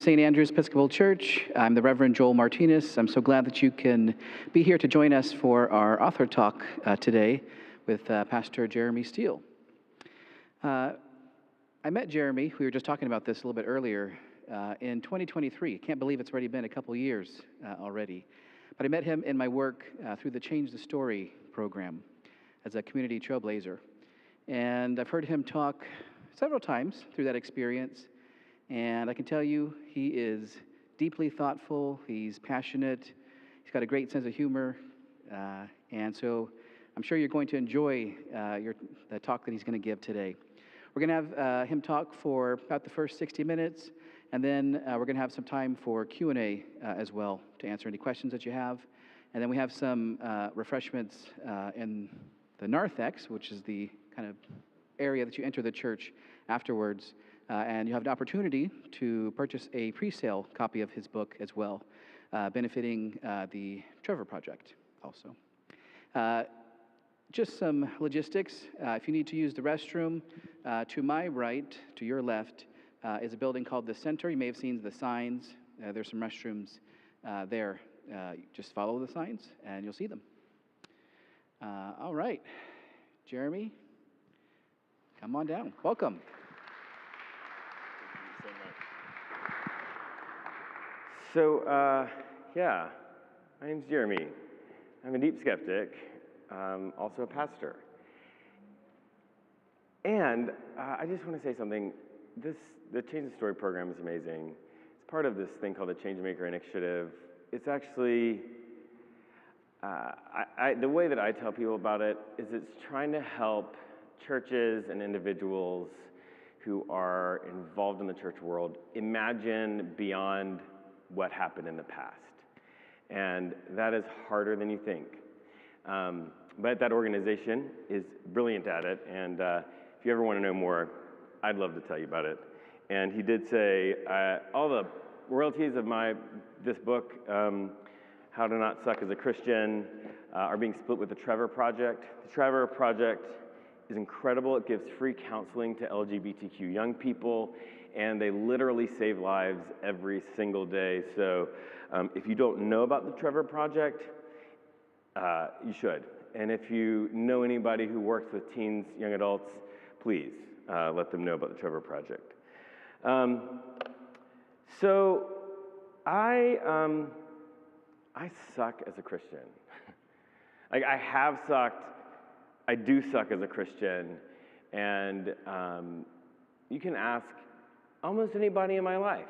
St. Andrew's Episcopal Church. I'm the Reverend Joel Martinez. I'm so glad that you can be here to join us for our author talk today with Pastor Jeremy Steele. I met Jeremy, we were just talking about this a little bit earlier, in 2023. I can't believe it's already been a couple years already. But I met him in my work through the Change the Story program as a community trailblazer. And I've heard him talk several times through that experience. And I can tell you, he is deeply thoughtful, he's passionate, he's got a great sense of humor, and so I'm sure you're going to enjoy the talk that he's going to give today. We're going to have him talk for about the first 60 minutes, and then we're going to have some time for Q&A as well to answer any questions that you have. And then we have some refreshments in the narthex, which is the kind of area that you enter the church afterwards. And you have an opportunity to purchase a pre-sale copy of his book as well, benefiting the Trevor Project also. Just some logistics. If you need to use the restroom, to my right, to your left, is a building called the Center. You may have seen the signs. There's some restrooms there. Just follow the signs and you'll see them. All right. Jeremy, come on down. Welcome. So, my name's Jeremy. I'm a deep skeptic, also a pastor. And I just want to say something. The Change the Story program is amazing. It's part of this thing called the Changemaker Initiative. It's actually, the way that I tell people about it is it's trying to help churches and individuals who are involved in the church world imagine beyond what happened in the past. And that is harder than you think. But that organization is brilliant at it, and if you ever want to know more, I'd love to tell you about it. And he did say, all the royalties of this book, How to Not Suck as a Christian, are being split with the Trevor Project. The Trevor Project is incredible. It gives free counseling to LGBTQ young people, and they literally save lives every single day. So if you don't know about the Trevor Project, you should. And if you know anybody who works with teens, young adults, please let them know about the Trevor Project. So I suck as a Christian. Like, I have sucked. I do suck as a Christian. And you can ask almost anybody in my life,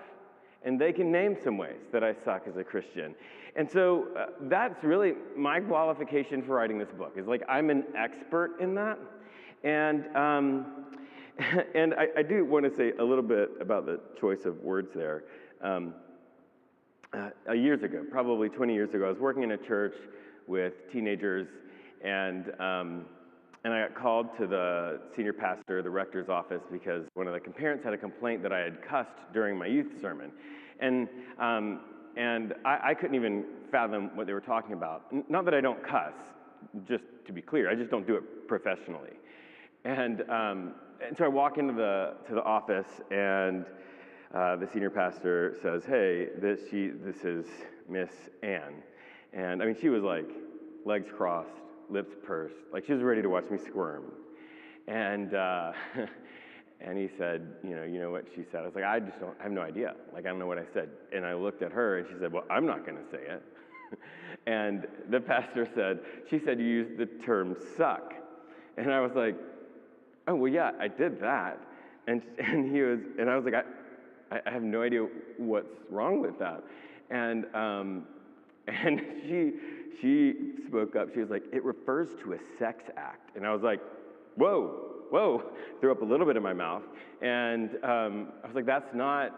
and they can name some ways that I suck as a Christian. And so that's really my qualification for writing this book, is like I'm an expert in that. And and I do want to say a little bit about the choice of words there. Years ago, probably 20 years ago, I was working in a church with teenagers, and I got called to the senior pastor, the rector's office, because one of the parents had a complaint that I had cussed during my youth sermon. And I couldn't even fathom what they were talking about. Not that I don't cuss, just to be clear, I just don't do it professionally. And so I walk into the office, and the senior pastor says, "Hey, this is Miss Ann." And I mean, she was like legs crossed, lips pursed, like she was ready to watch me squirm. And and he said, you know what she said? I was like, I have no idea. Like, I don't know what I said. And I looked at her, and she said, well, I'm not going to say it. And the pastor said, she said, you used the term suck. And I was like, oh, well, yeah, I did that. And I was like, I have no idea what's wrong with that. And she spoke up. She was like, it refers to a sex act. And I was like, whoa, threw up a little bit in my mouth. And I was like, that's not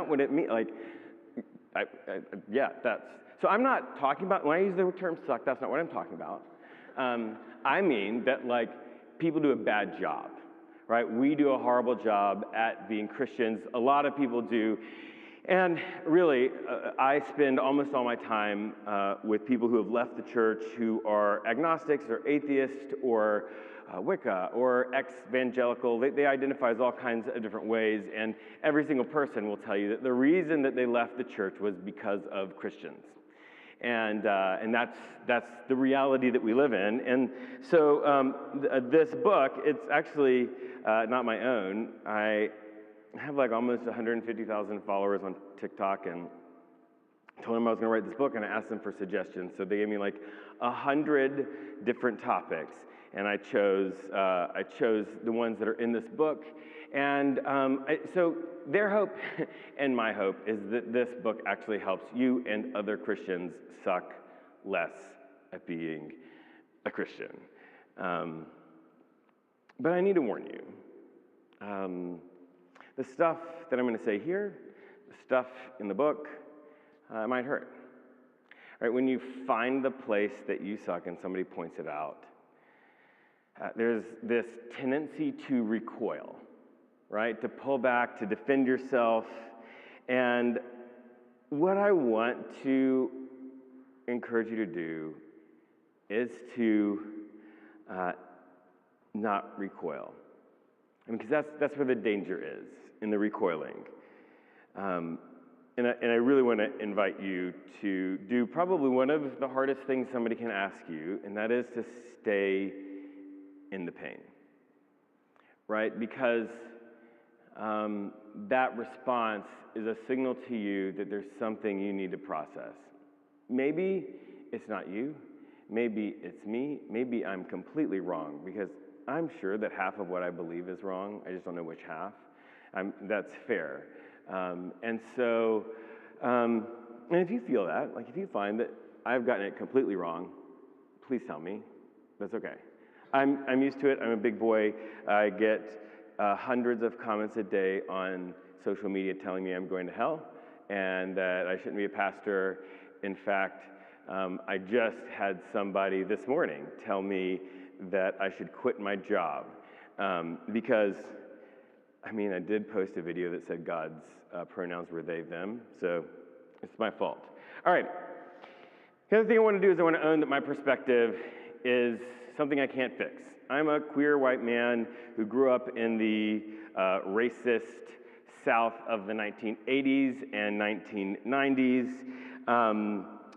what it means. Like, so I'm not talking about, when I use the term suck, that's not what I'm talking about. I mean that, like, people do a bad job, right? We do a horrible job at being Christians. A lot of people do. And really, I spend almost all my time with people who have left the church who are agnostics or atheists or Wicca or ex-evangelical. They identify as all kinds of different ways, and every single person will tell you that the reason that they left the church was because of Christians. And that's the reality that we live in. And so this book, it's actually not my own. I have like almost 150,000 followers on TikTok, and told them I was going to write this book, and I asked them for suggestions. So they gave me like 100 different topics, and I chose the ones that are in this book. And so their hope and my hope is that this book actually helps you and other Christians suck less at being a Christian. But I need to warn you. The stuff that I'm going to say here, the stuff in the book, it might hurt. Right? When you find the place that you suck and somebody points it out, there's this tendency to recoil, right? To pull back, to defend yourself. And what I want to encourage you to do is to not recoil. Because that's where the danger is, in the recoiling. And I really want to invite you to do probably one of the hardest things somebody can ask you, and that is to stay in the pain, right? Because that response is a signal to you that there's something you need to process. Maybe it's not you, maybe it's me, maybe I'm completely wrong, because I'm sure that half of what I believe is wrong. I just don't know which half. That's fair. And if you feel that, like if you find that I've gotten it completely wrong, please tell me. That's okay. I'm used to it. I'm a big boy. I get hundreds of comments a day on social media telling me I'm going to hell and that I shouldn't be a pastor. In fact, I just had somebody this morning tell me that I should quit my job because, I did post a video that said God's pronouns were they, them, so it's my fault. All right, the other thing I want to do is I want to own that my perspective is something I can't fix. I'm a queer white man who grew up in the racist South of the 1980s and 1990s,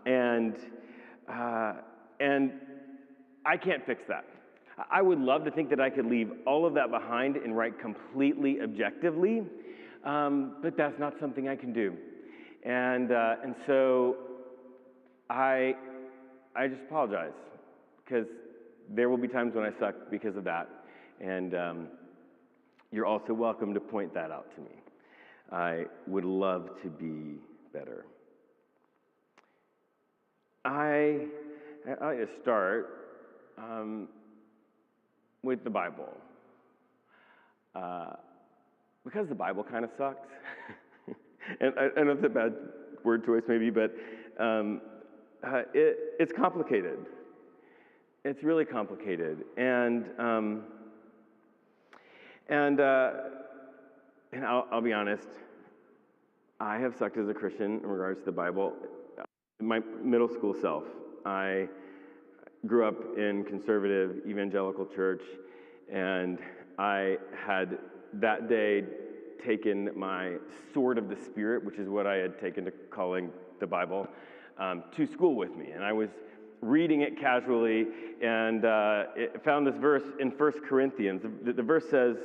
and I can't fix that. I would love to think that I could leave all of that behind and write completely objectively, but that's not something I can do. And so I just apologize, because there will be times when I suck because of that, and you're also welcome to point that out to me. I would love to be better. I'd like to start with the Bible, because the Bible kind of sucks. And I know it's a bad word choice maybe, but it's complicated. It's really complicated, and I'll be honest. I have sucked as a Christian in regards to the Bible. My middle school self, I grew up in conservative evangelical church, and I had that day taken my sword of the Spirit, which is what I had taken to calling the Bible, to school with me. And I was reading it casually, and it found this verse in 1 Corinthians. The verse says,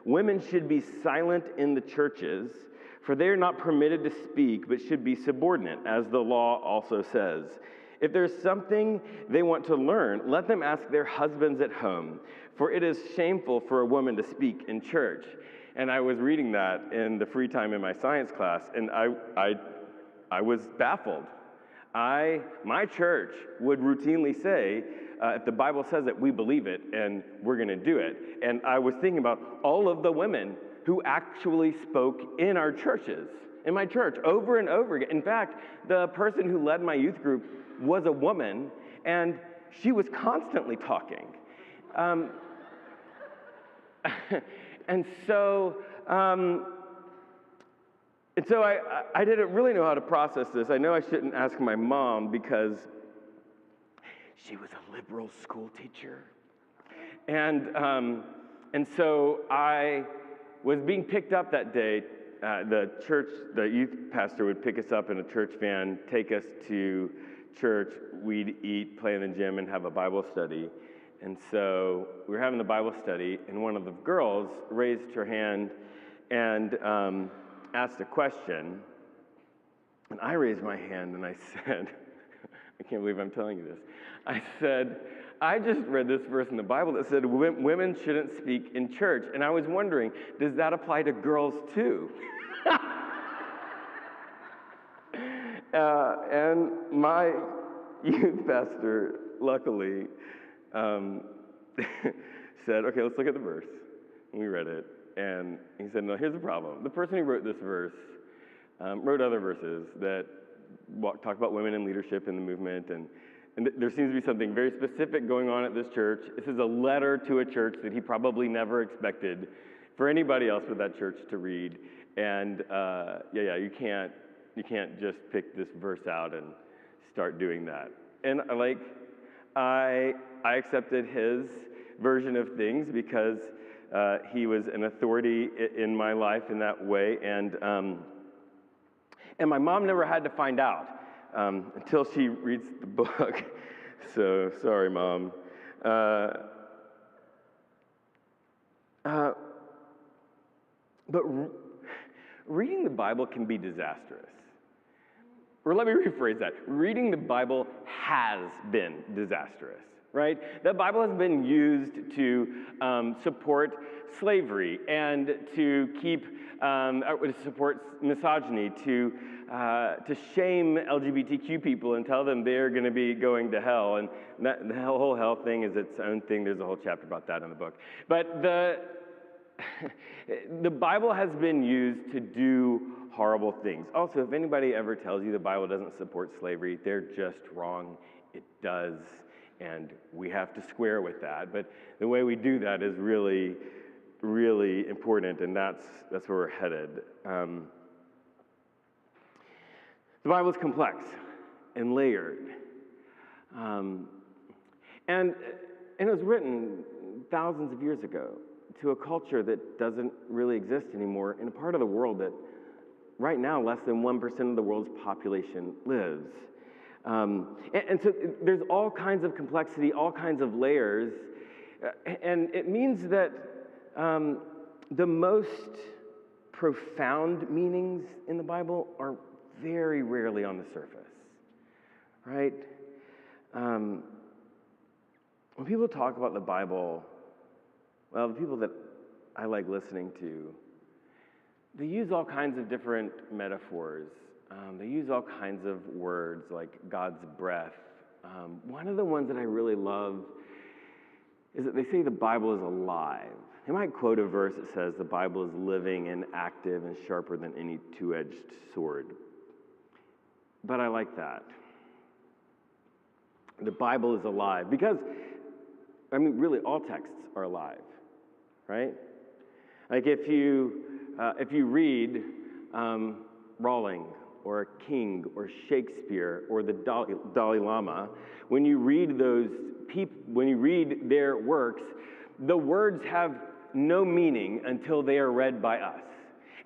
"Women should be silent in the churches, for they are not permitted to speak, but should be subordinate, as the law also says. If there's something they want to learn, let them ask their husbands at home, for it is shameful for a woman to speak in church." And I was reading that in the free time in my science class, and I was baffled. My church would routinely say, if the Bible says it, we believe it, and we're going to do it. And I was thinking about all of the women who actually spoke in our churches, in my church, over and over again. In fact, the person who led my youth group was a woman, and she was constantly talking. And so And so I didn't really know how to process this. I know I shouldn't ask my mom because she was a liberal school teacher. And so I was being picked up that day. The youth pastor would pick us up in a church van, take us to church. We'd eat, play in the gym, and have a Bible study. And so we were having the Bible study, and one of the girls raised her hand and asked a question. And I raised my hand and I said, I can't believe I'm telling you this. I said, I just read this verse in the Bible that said women shouldn't speak in church. And I was wondering, does that apply to girls too? And my youth pastor, luckily, said, okay, let's look at the verse. And we read it. And he said, no, here's the problem. The person who wrote this verse wrote other verses that talk about women in leadership in the movement. And there seems to be something very specific going on at this church. This is a letter to a church that he probably never expected for anybody else but that church to read. And you can't just pick this verse out and start doing that. And I accepted his version of things because he was an authority in my life in that way. And my mom never had to find out until she reads the book. So, sorry, Mom. But reading the Bible can be disastrous. Or let me rephrase that. Reading the Bible has been disastrous, right? The Bible has been used to support slavery and to support misogyny, to shame LGBTQ people and tell them they're going to be going to hell. And the whole hell thing is its own thing. There's a whole chapter about that in the book. But the Bible has been used to do horrible things. Also, if anybody ever tells you the Bible doesn't support slavery, they're just wrong. It does, and we have to square with that. But the way we do that is really, really important, and that's where we're headed. The Bible is complex and layered, and it was written thousands of years ago to a culture that doesn't really exist anymore in a part of the world that right now less than 1% of the world's population lives. And so there's all kinds of complexity, all kinds of layers, and it means that the most profound meanings in the Bible are very rarely on the surface, right? When people talk about the Bible, well, the people that I like listening to, they use all kinds of different metaphors. They use all kinds of words like God's breath. One of the ones that I really love is that they say the Bible is alive. They might quote a verse that says the Bible is living and active and sharper than any two-edged sword. But I like that. The Bible is alive because, really all texts are alive, right? Like if you read Rawling or King or Shakespeare or the Dalai Lama, when you read their works, the words have no meaning until they are read by us.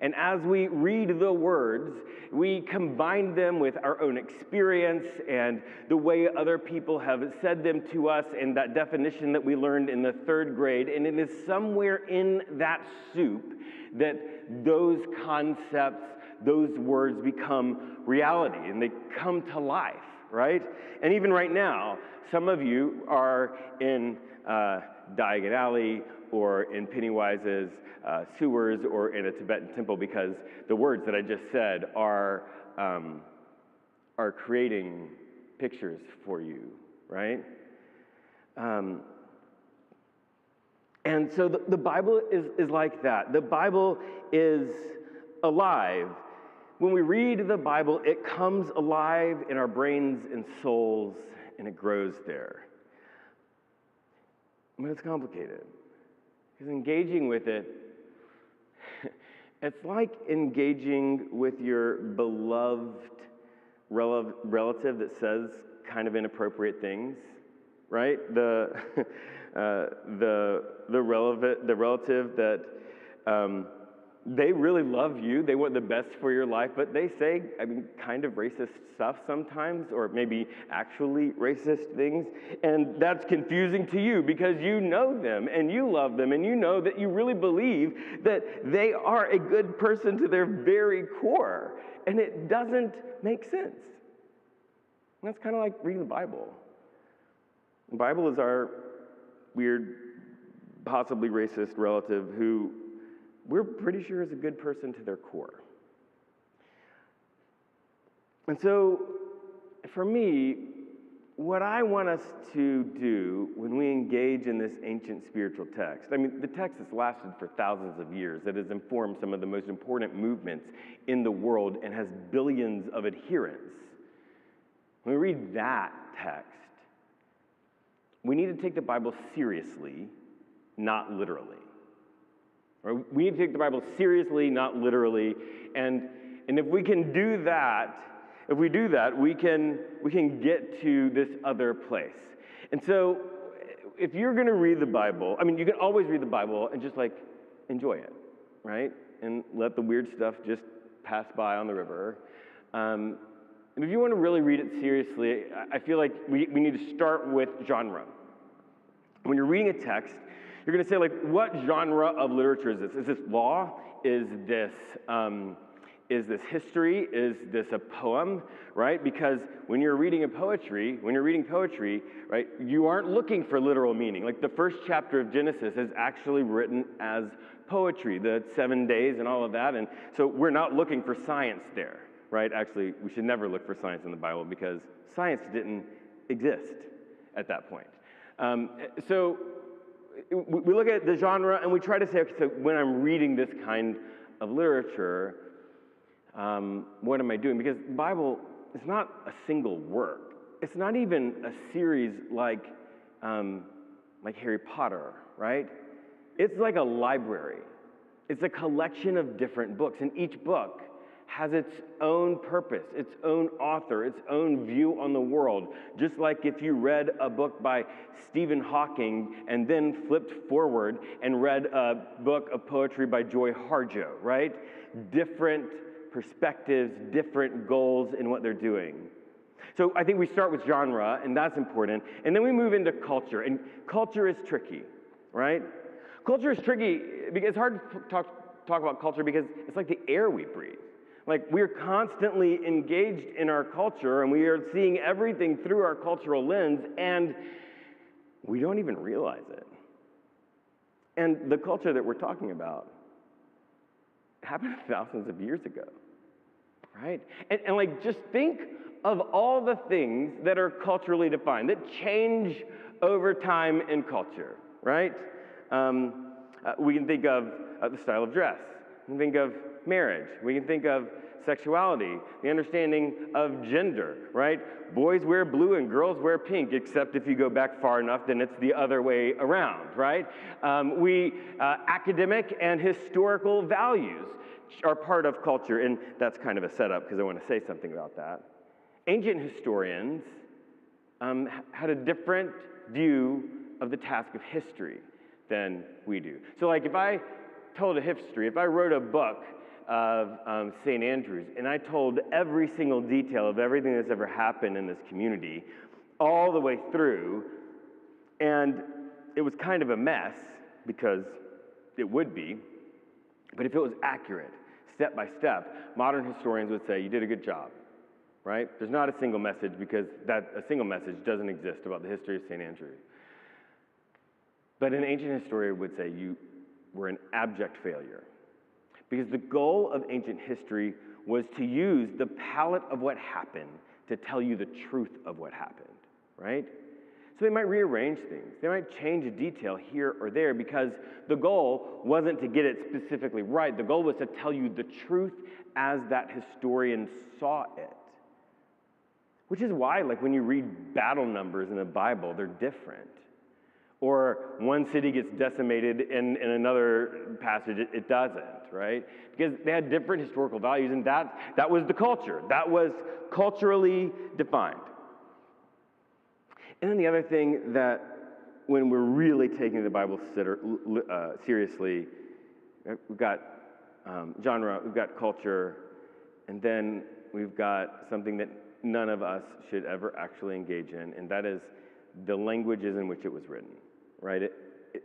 And as we read the words, we combine them with our own experience and the way other people have said them to us and that definition that we learned in the 3rd grade. And it is somewhere in that soup that those concepts, those words become reality and they come to life, right? And even right now, some of you are in Diagon Alley or in Pennywise's sewers or in a Tibetan temple because the words that I just said are creating pictures for you, right? And so the Bible is like that. The Bible is alive. When we read the Bible, it comes alive in our brains and souls, and it grows there. But it's complicated. Because engaging with it It's like engaging with your beloved relative that says kind of inappropriate things, right? The relative that they really love you, they want the best for your life, but they say, kind of racist stuff sometimes, or maybe actually racist things, and that's confusing to you because you know them and you love them and you know that you really believe that they are a good person to their very core, and it doesn't make sense. And that's kind of like reading the Bible. The Bible is our weird, possibly racist relative who we're pretty sure is a good person to their core. And so, for me, what I want us to do when we engage in this ancient spiritual text, the text has lasted for thousands of years, that has informed some of the most important movements in the world and has billions of adherents. When we read that text, we need to take the Bible seriously, not literally. We need to take the Bible seriously, not literally, and if we can do that, we can get to this other place. And so, if you're going to read the Bible, you can always read the Bible and just enjoy it, right? And let the weird stuff just pass by on the river. And if you want to really read it seriously, I feel like we need to start with genre. When you're reading a text, you're going to say, what genre of literature is this? Is this law? Is this history? Is this a poem? Right? Because when you're reading poetry, right, you aren't looking for literal meaning. The first chapter of Genesis is actually written as poetry, the 7 days and all of that, and so we're not looking for science there, right? Actually, we should never look for science in the Bible because science didn't exist at that point. So we look at the genre and we try to say, okay, so when I'm reading this kind of literature, what am I doing? Because the Bible is not a single work. It's not even a series like Harry Potter, right? It's like a library. It's a collection of different books, and each book has its own purpose, its own author, its own view on the world. Just like if you read a book by Stephen Hawking and then flipped forward and read a book of poetry by Joy Harjo, right? Different perspectives, different goals in what they're doing. So I think we start with genre, and that's important, and then we move into culture, and culture is tricky, right? Culture is tricky because it's hard to talk about culture because it's like the air we breathe. We're constantly engaged in our culture, and we are seeing everything through our cultural lens, and we don't even realize it. And the culture that we're talking about happened thousands of years ago, right? And just think of all the things that are culturally defined, that change over time in culture, right? We can think of the style of dress. We can think of marriage. We can think of sexuality, the understanding of gender, right? Boys wear blue and girls wear pink, except if you go back far enough, then it's the other way around, right? Academic and historical values are part of culture, and that's kind of a setup because I want to say something about that. Ancient historians had a different view of the task of history than we do. So if I told a history, if I wrote a book of St. Andrews and I told every single detail of everything that's ever happened in this community all the way through, and it was kind of a mess because it would be, but if it was accurate, step by step, modern historians would say you did a good job, right? There's not a single message because a single message doesn't exist about the history of St. Andrew. But an ancient historian would say you were an abject failure. Because the goal of ancient history was to use the palette of what happened to tell you the truth of what happened, right? So they might rearrange things. They might change a detail here or there because the goal wasn't to get it specifically right. The goal was to tell you the truth as that historian saw it. Which is why, when you read battle numbers in the Bible, they're different. Or one city gets decimated in another passage, it doesn't, right? Because they had different historical values, and that was the culture. That was culturally defined. And then the other thing that when we're really taking the Bible seriously, we've got genre, we've got culture, and then we've got something that none of us should ever actually engage in, and that is the languages in which it was written, right?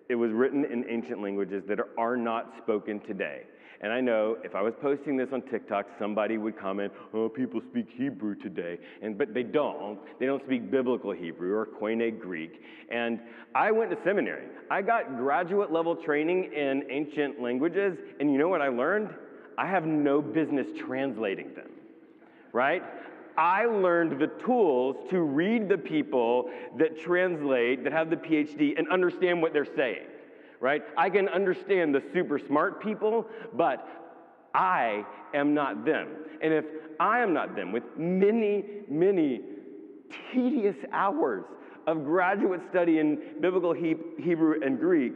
It was written in ancient languages that are not spoken today. And I know if I was posting this on TikTok, somebody would comment, oh, people speak Hebrew today. But they don't. They don't speak biblical Hebrew or Koine Greek. And I went to seminary. I got graduate level training in ancient languages. And you know what I learned? I have no business translating them, right? I learned the tools to read the people that translate, that have the PhD, and understand what they're saying, right? I can understand the super smart people, but I am not them. And if I am not them, with many, many tedious hours of graduate study in biblical Hebrew and Greek,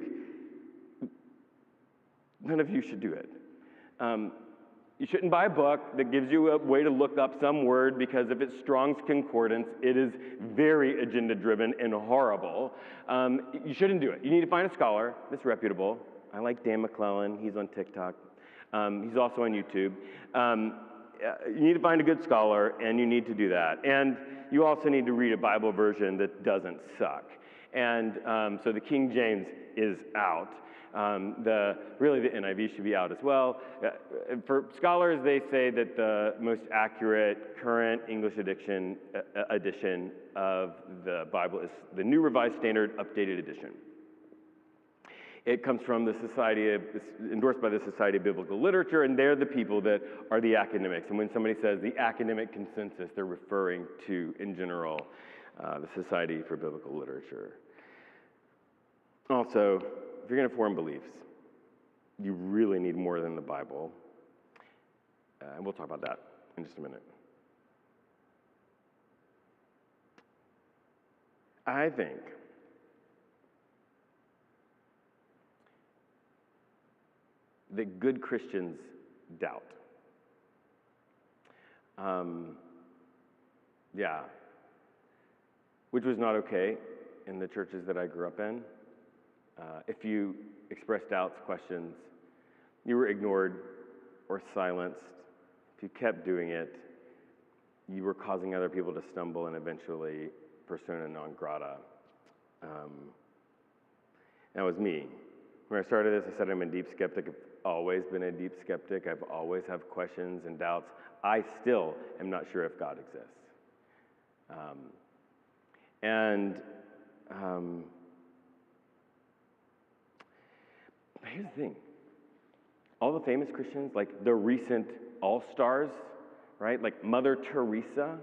none of you should do it. You shouldn't buy a book that gives you a way to look up some word, because if it's Strong's Concordance, it is very agenda-driven and horrible. You shouldn't do it. You need to find a scholar that's reputable. I like Dan McClellan. He's on TikTok. He's also on YouTube. You need to find a good scholar, and you need to do that. And you also need to read a Bible version that doesn't suck. And so the King James is out. Really the NIV should be out as well. For scholars, they say that the most accurate current English edition of the Bible is the New Revised Standard Updated Edition. It comes from the Society, it's endorsed by the Society of Biblical Literature, and they're the people that are the academics. And when somebody says the academic consensus, they're referring to, in general, the Society for Biblical Literature. Also, if you're going to form beliefs, you really need more than the Bible. And we'll talk about that in just a minute. I think that good Christians doubt. Which was not okay in the churches that I grew up in. If you expressed doubts, questions, you were ignored or silenced. If you kept doing it, you were causing other people to stumble and eventually persona non grata. That was me. When I started this, I said I'm a deep skeptic. I've always been a deep skeptic. I've always have questions and doubts. I still am not sure if God exists. Here's the thing. All the famous Christians, like the recent all-stars, right? Like Mother Teresa,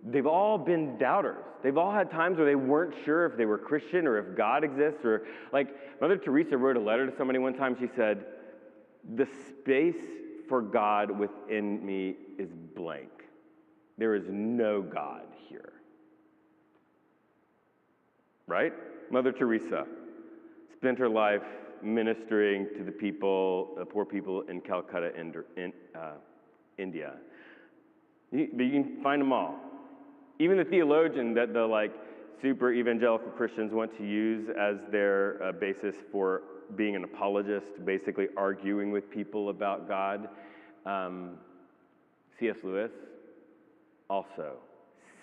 they've all been doubters. They've all had times where they weren't sure if they were Christian or if God exists. Or like Mother Teresa wrote a letter to somebody one time. She said, "The space for God within me is blank. There is no God here." Right? Mother Teresa spent her life ministering to the people, the poor people in Calcutta, India. But you can find them all. Even the theologian that the super evangelical Christians want to use as their basis for being an apologist, basically arguing with people about God. C.S. Lewis, also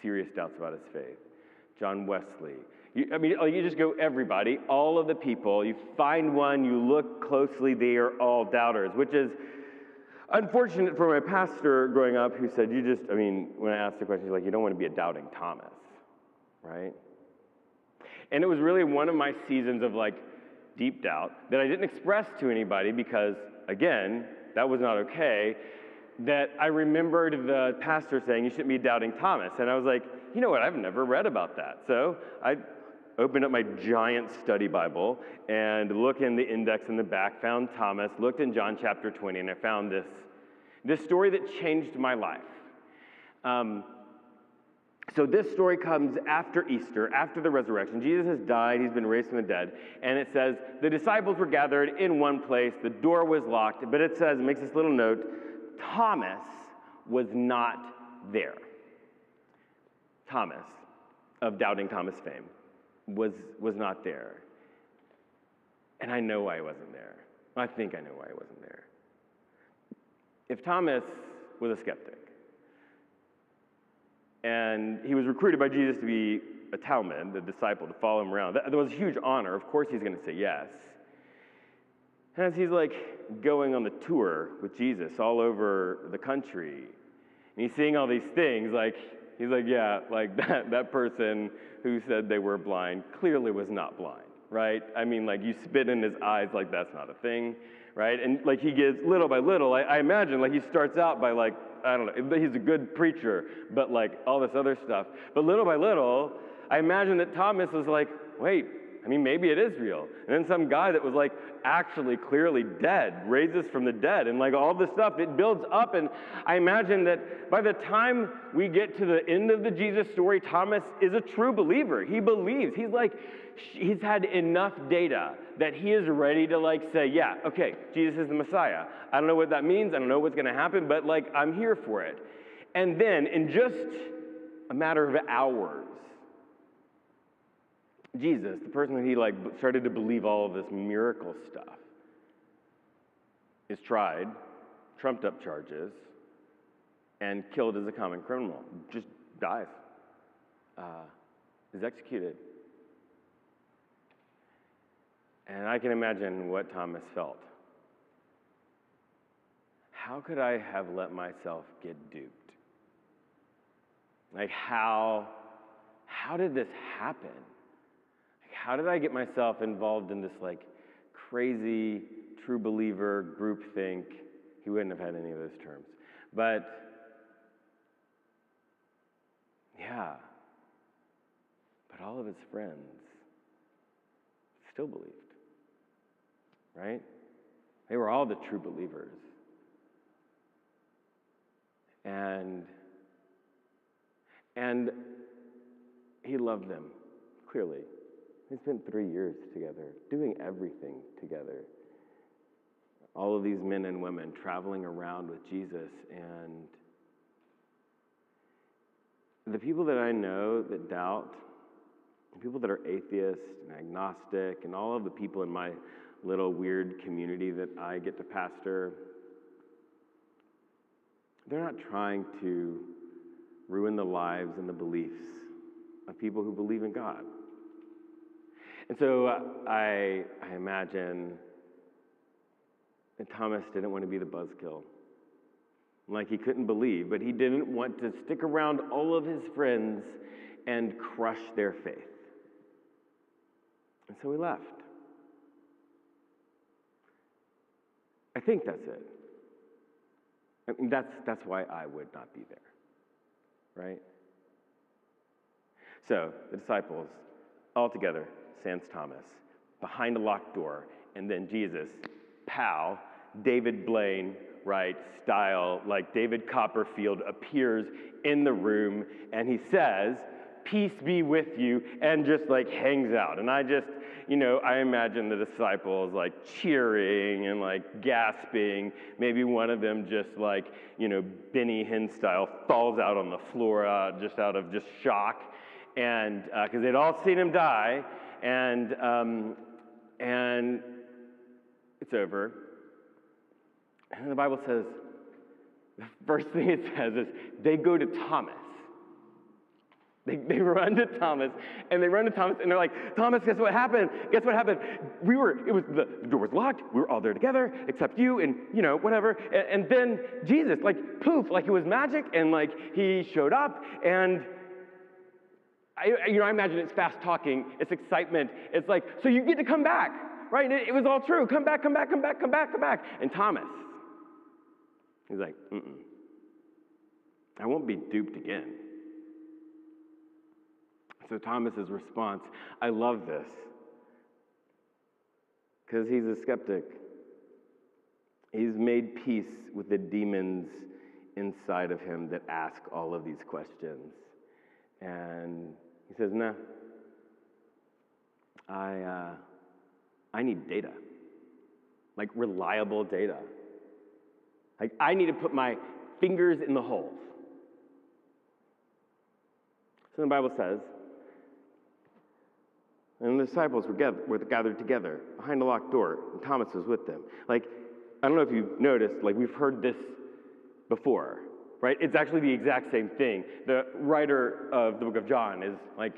serious doubts about his faith. John Wesley. You just go everybody, all of the people, you find one, you look closely, they are all doubters, which is unfortunate for my pastor growing up who said, when I asked the question, he's like, you don't want to be a doubting Thomas, right? And it was really one of my seasons of deep doubt that I didn't express to anybody because, again, that was not okay, that I remembered the pastor saying, you shouldn't be doubting Thomas. And I was like, you know what, I've never read about that. So I opened up my giant study Bible and looked in the index in the back, found Thomas, looked in John chapter 20, and I found this story that changed my life. So this story comes after Easter, after the resurrection. Jesus has died, he's been raised from the dead, and it says the disciples were gathered in one place, the door was locked, but it says, it makes this little note, Thomas was not there. Thomas, of Doubting Thomas fame, was not there. And I know why he wasn't there. I think I know why he wasn't there. If Thomas was a skeptic, and he was recruited by Jesus to be a Talmud, the disciple, to follow him around, that was a huge honor. Of course he's going to say yes. And as he's going on the tour with Jesus all over the country, and he's seeing all these things, he's yeah, that person who said they were blind clearly was not blind, right? I mean, you spit in his eyes, that's not a thing, right? And he gets little by little, I imagine, he starts out by I don't know, he's a good preacher, but all this other stuff. But little by little, I imagine that Thomas was wait, maybe it is real. And then some guy that was actually clearly dead, raises from the dead, and all this stuff, it builds up. And I imagine that by the time we get to the end of the Jesus story, Thomas is a true believer. He believes. He's had enough data that he is ready to say, yeah, okay, Jesus is the Messiah. I don't know what that means. I don't know what's going to happen, but I'm here for it. And then in just a matter of hours, Jesus, the person that he started to believe all of this miracle stuff, is tried, trumped up charges, and killed as a common criminal. Just dies. Is executed. And I can imagine what Thomas felt. How could I have let myself get duped? How did this happen? How did I get myself involved in this crazy true believer groupthink? He wouldn't have had any of those terms. But yeah, but all of his friends still believed, right? They were all the true believers. And he loved them, clearly. They spent 3 years together, doing everything together. All of these men and women traveling around with Jesus. And the people that I know that doubt, the people that are atheist and agnostic, and all of the people in my little weird community that I get to pastor, they're not trying to ruin the lives and the beliefs of people who believe in God. And so I imagine that Thomas didn't want to be the buzzkill. He couldn't believe, but he didn't want to stick around all of his friends and crush their faith. And so he left. I think that's it. That's why I would not be there, right? So the disciples, all together, sans Thomas, behind a locked door, and then Jesus, pow, David Blaine, right, style, David Copperfield appears in the room, and he says, "Peace be with you," and just hangs out. And I just, I imagine the disciples cheering and gasping. Maybe one of them just Benny Hinn style falls out on the floor just out of just shock, and because they'd all seen him die, and it's over. And the Bible says, the first thing it says is they go to Thomas. They run to Thomas, and they're like, "Thomas, guess what happened? Guess what happened? The door was locked. We were all there together, except you, and whatever." And then Jesus, poof, it was magic, and he showed up, and I imagine it's fast talking, it's excitement. It's so you get to come back, right? It was all true. Come back. And Thomas, he's like, I won't be duped again. So Thomas's response, I love this, because he's a skeptic. He's made peace with the demons inside of him that ask all of these questions. And he says, "No, I need data, like reliable data. Like I need to put my fingers in the holes." So the Bible says, and the disciples were gathered together behind a locked door, and Thomas was with them. Like, I don't know if you've noticed, like we've heard this before, right? It's actually the exact same thing. The writer of the book of John is like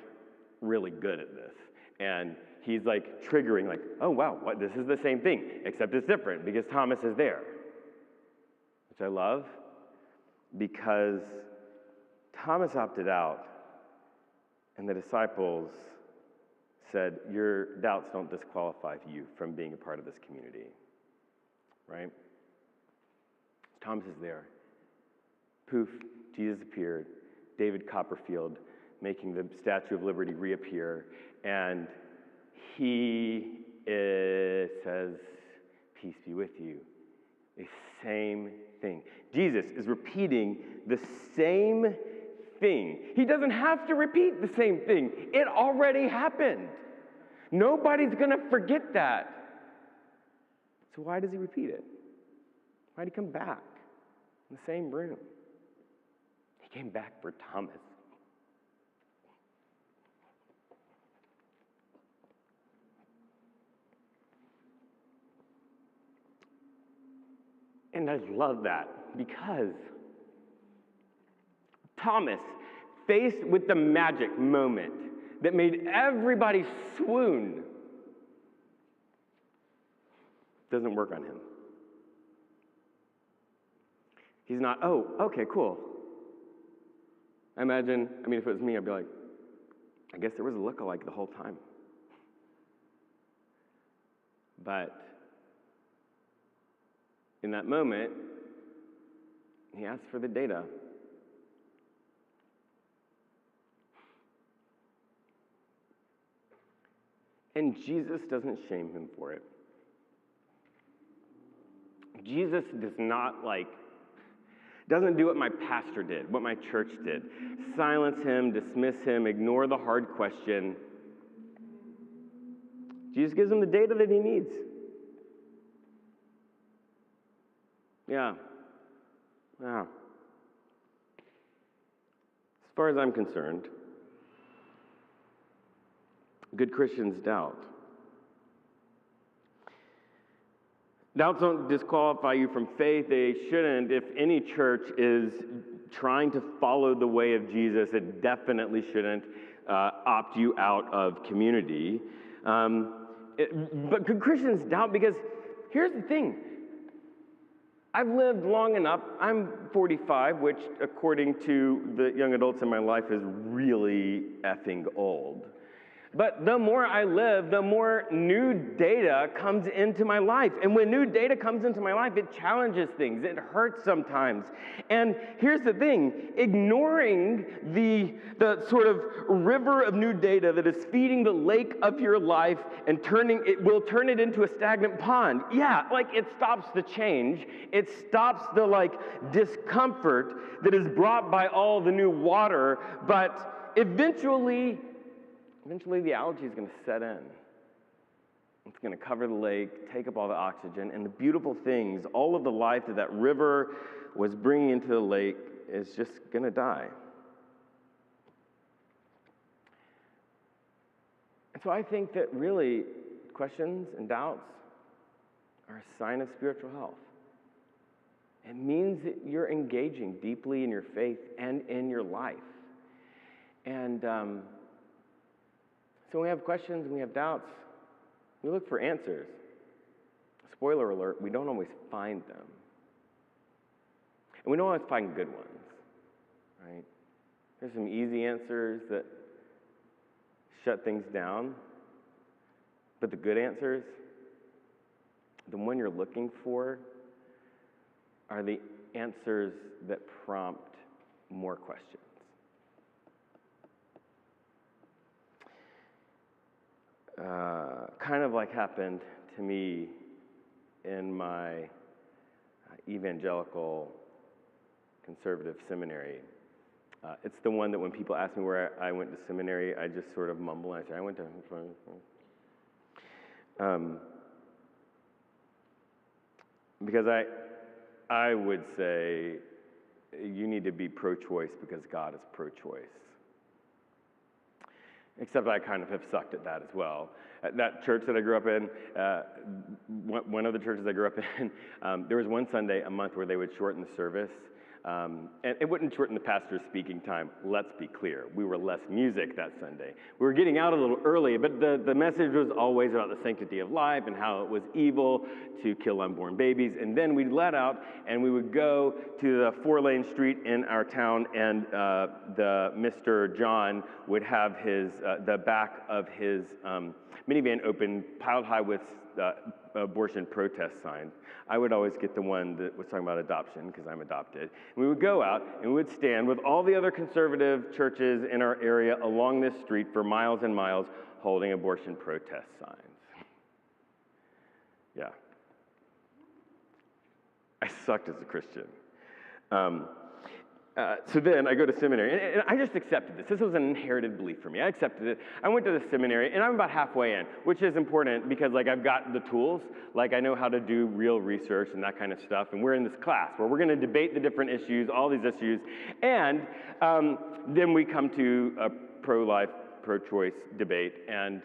really good at this. And he's like triggering like, oh wow, this is the same thing, except it's different because Thomas is there. Which I love because Thomas opted out and the disciples said, your doubts don't disqualify you from being a part of this community, right? Thomas is there. Poof, Jesus appeared. David Copperfield making the Statue of Liberty reappear. And he says, peace be with you. The same thing. Jesus is repeating the same thing. He doesn't have to repeat the same thing. It already happened. Nobody's going to forget that. So why does he repeat it? Why did he come back in the same room? He came back for Thomas. And I love that because Thomas, faced with the magic moment that made everybody swoon, doesn't work on him. He's not, oh, okay, cool. If it was me, I'd be like, I guess there was a lookalike the whole time. But in that moment, he asked for the data. And Jesus doesn't shame him for it. Jesus doesn't do what my pastor did, what my church did. Silence him, dismiss him, ignore the hard question. Jesus gives him the data that he needs. Yeah. As far as I'm concerned, good Christians doubt. Doubts don't disqualify you from faith. They shouldn't. If any church is trying to follow the way of Jesus, it definitely shouldn't opt you out of community. But good Christians doubt because here's the thing. I've lived long enough. I'm 45, which according to the young adults in my life is really effing old. But the more I live, the more new data comes into my life. And when new data comes into my life, it challenges things. It hurts sometimes. And here's the thing. Ignoring the sort of river of new data that is feeding the lake of your life and will turn it into a stagnant pond. Yeah, it stops the change. It stops the discomfort that is brought by all the new water. But eventually the algae is going to set in. It's going to cover the lake, take up all the oxygen, and the beautiful things, all of the life that river was bringing into the lake is just going to die. And so I think that really questions and doubts are a sign of spiritual health. It means that you're engaging deeply in your faith and in your life. And so when we have questions and we have doubts, we look for answers. Spoiler alert, we don't always find them. And we don't always find good ones, right? There's some easy answers that shut things down. But the good answers, the one you're looking for, are the answers that prompt more questions. Kind of like happened to me in my evangelical conservative seminary. It's the one that when people ask me where I went to seminary, I just sort of mumble and I say, I went to... Because I would say you need to be pro-choice because God is pro-choice. Except I kind of have sucked at that as well. At that church that I grew up in, one of the churches I grew up in, there was one Sunday a month where they would shorten the service. And it wouldn't shorten the pastor's speaking time, let's be clear. We were less music that Sunday. We were getting out a little early, but the message was always about the sanctity of life and how it was evil to kill unborn babies. And then we'd let out and we would go to the 4-lane street in our town, and the Mr. John would have the back of his minivan open, piled high with abortion protest signs. I would always get the one that was talking about adoption because I'm adopted. And we would go out and we would stand with all the other conservative churches in our area along this street for miles and miles holding abortion protest signs. Yeah. I sucked as a Christian. So then I go to seminary, and I just accepted this. This was an inherited belief for me. I accepted it. I went to the seminary, and I'm about halfway in, which is important because, I've got the tools. I know how to do real research and that kind of stuff. And we're in this class where we're going to debate the different issues, all these issues. And then we come to a pro-life, pro-choice debate, and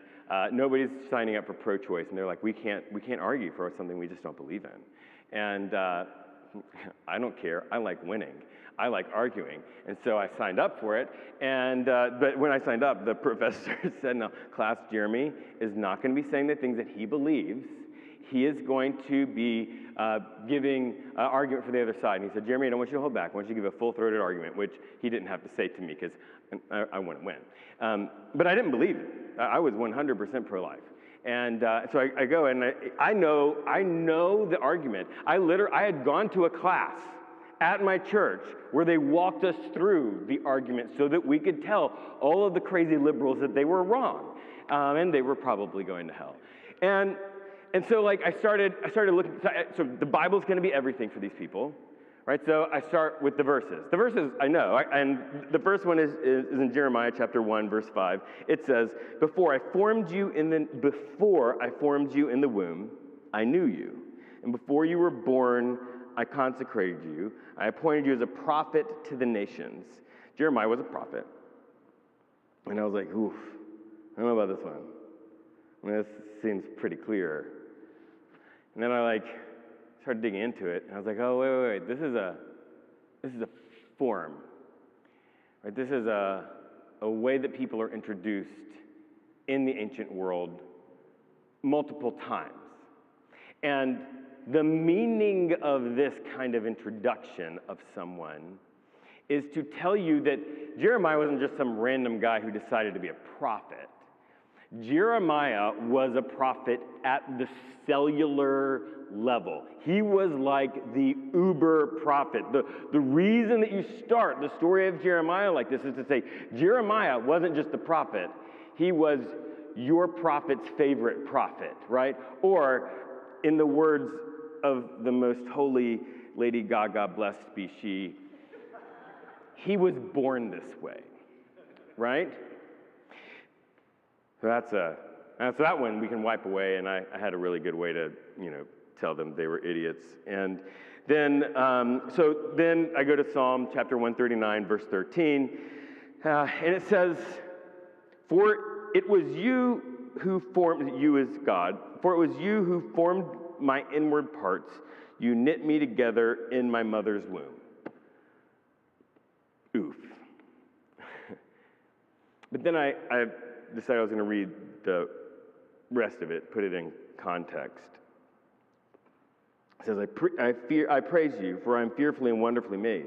nobody's signing up for pro-choice. And they're like, we can't argue for something we just don't believe in. And I don't care. I like winning. I like arguing. And so I signed up for it. And but when I signed up, the professor said, no, class, Jeremy is not going to be saying the things that he believes. He is going to be giving argument for the other side. And he said, Jeremy, I don't want you to hold back. I want you to give a full-throated argument, which he didn't have to say to me because I wouldn't win. But I didn't believe it. I was 100% pro-life. And so I go, and I know the argument. I had gone to a class at my church where they walked us through the argument so that we could tell all of the crazy liberals that they were wrong, and they were probably going to hell. And so I started looking. So the Bible's going to be everything for these people, right? So I start with the verses. The verses I know, and the first one is in Jeremiah chapter 1, verse 5. It says, "Before I formed you in the womb, I knew you, and before you were born, I consecrated you. I appointed you as a prophet to the nations." Jeremiah was a prophet. And I was like, oof, I don't know about this one. I mean, this seems pretty clear. And then I started digging into it, and I was like, oh, wait. This is a form. Right? This is a way that people are introduced in the ancient world multiple times. And the meaning of this kind of introduction of someone is to tell you that Jeremiah wasn't just some random guy who decided to be a prophet. Jeremiah was a prophet at the cellular level. He was like the uber prophet. The reason that you start the story of Jeremiah like this is to say Jeremiah wasn't just the prophet. He was your prophet's favorite prophet, right? Or in the words of the most holy Lady Gaga, blessed be she, he was born this way, right? So that's that one we can wipe away, and I had a really good way to, tell them they were idiots. And then, then I go to Psalm chapter 139, verse 13, and it says, "For it was you who formed," you as God, "for it was you who formed my inward parts. You knit me together in my mother's womb." Oof. But then I decided I was going to read the rest of it, put it in context. It says, I praise you, for I am fearfully and wonderfully made.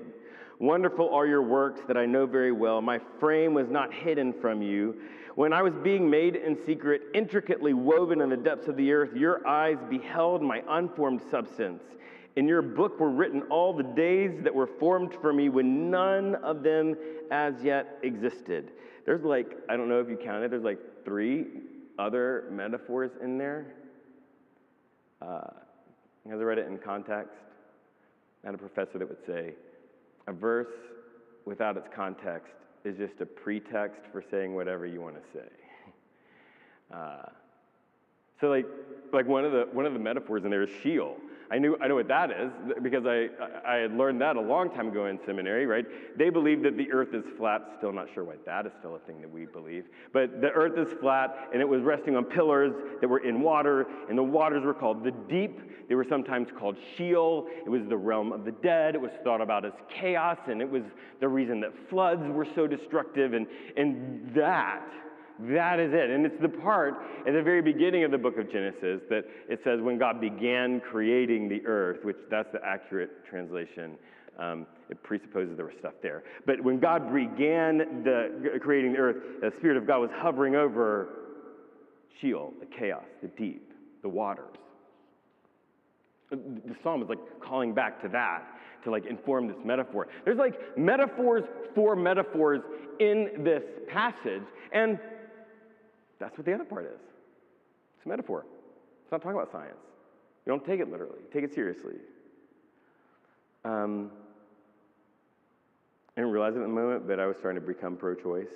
Wonderful are your works that I know very well. My frame was not hidden from you. When I was being made in secret, intricately woven in the depths of the earth, your eyes beheld my unformed substance. In your book were written all the days that were formed for me when none of them as yet existed. There's I don't know if you counted, there's 3 other metaphors in there. As I read it in context, I had a professor that would say, a verse without its context, is just a pretext for saying whatever you want to say. So like one of the metaphors in there is Sheol. I know what that is because I had learned that a long time ago in seminary, right? They believe that the earth is flat. Still not sure why that is still a thing that we believe. But the earth is flat, and it was resting on pillars that were in water, and the waters were called the deep. They were sometimes called Sheol. It was the realm of the dead. It was thought about as chaos, and it was the reason that floods were so destructive, and that is it. And it's the part at the very beginning of the book of Genesis that it says when God began creating the earth, which that's the accurate translation. It presupposes there was stuff there. But when God began creating the earth, the Spirit of God was hovering over Sheol, the chaos, the deep, the waters. The psalm is like calling back to that to like inform this metaphor. There's like metaphors for metaphors in this passage, and that's what the other part is. It's a metaphor. It's not talking about science. You don't take it literally. Take it seriously. I didn't realize it at the moment, but I was starting to become pro-choice.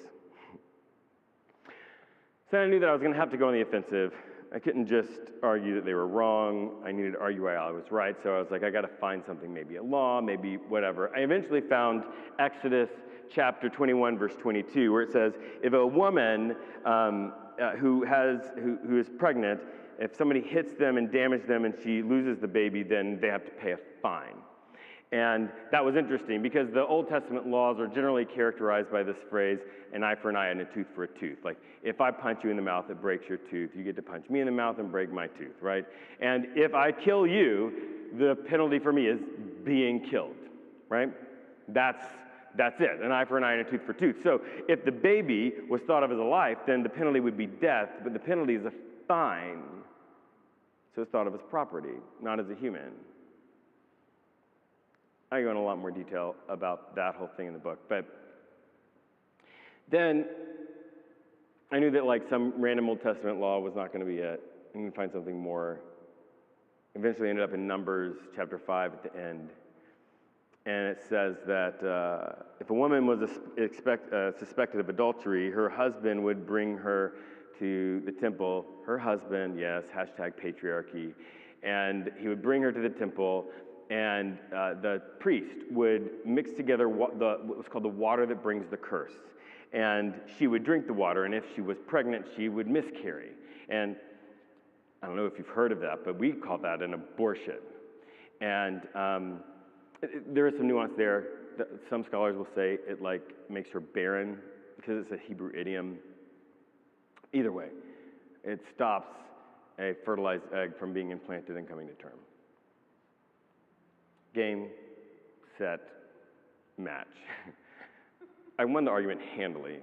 So I knew that I was going to have to go on the offensive. I couldn't just argue that they were wrong. I needed to argue why I was right. So I was like, I got to find something, maybe a law, maybe whatever. I eventually found Exodus chapter 21, verse 22, where it says, if a woman who is pregnant, if somebody hits them and damages them and she loses the baby, then they have to pay a fine. And that was interesting because the Old Testament laws are generally characterized by this phrase, an eye for an eye and a tooth for a tooth. Like, if I punch you in the mouth, it breaks your tooth. You get to punch me in the mouth and break my tooth, right? And if I kill you, the penalty for me is being killed, right? That's it, an eye for an eye and a tooth for a tooth. So if the baby was thought of as a life, then the penalty would be death, but the penalty is a fine. So it's thought of as property, not as a human. I go into a lot more detail about that whole thing in the book, but then I knew that like some random Old Testament law was not going to be it. I'm going to find something more. Eventually ended up in Numbers chapter 5 at the end. And it says that if a woman was suspected of adultery, her husband would bring her to the temple. Her husband, yes, hashtag patriarchy. And he would bring her to the temple, and the priest would mix together what was called the water that brings the curse. And she would drink the water, and if she was pregnant, she would miscarry. And I don't know if you've heard of that, but we call that an abortion. And there is some nuance there. Some scholars will say it like makes her barren because it's a Hebrew idiom. Either way, it stops a fertilized egg from being implanted and coming to term. Game, set, match. I won the argument handily.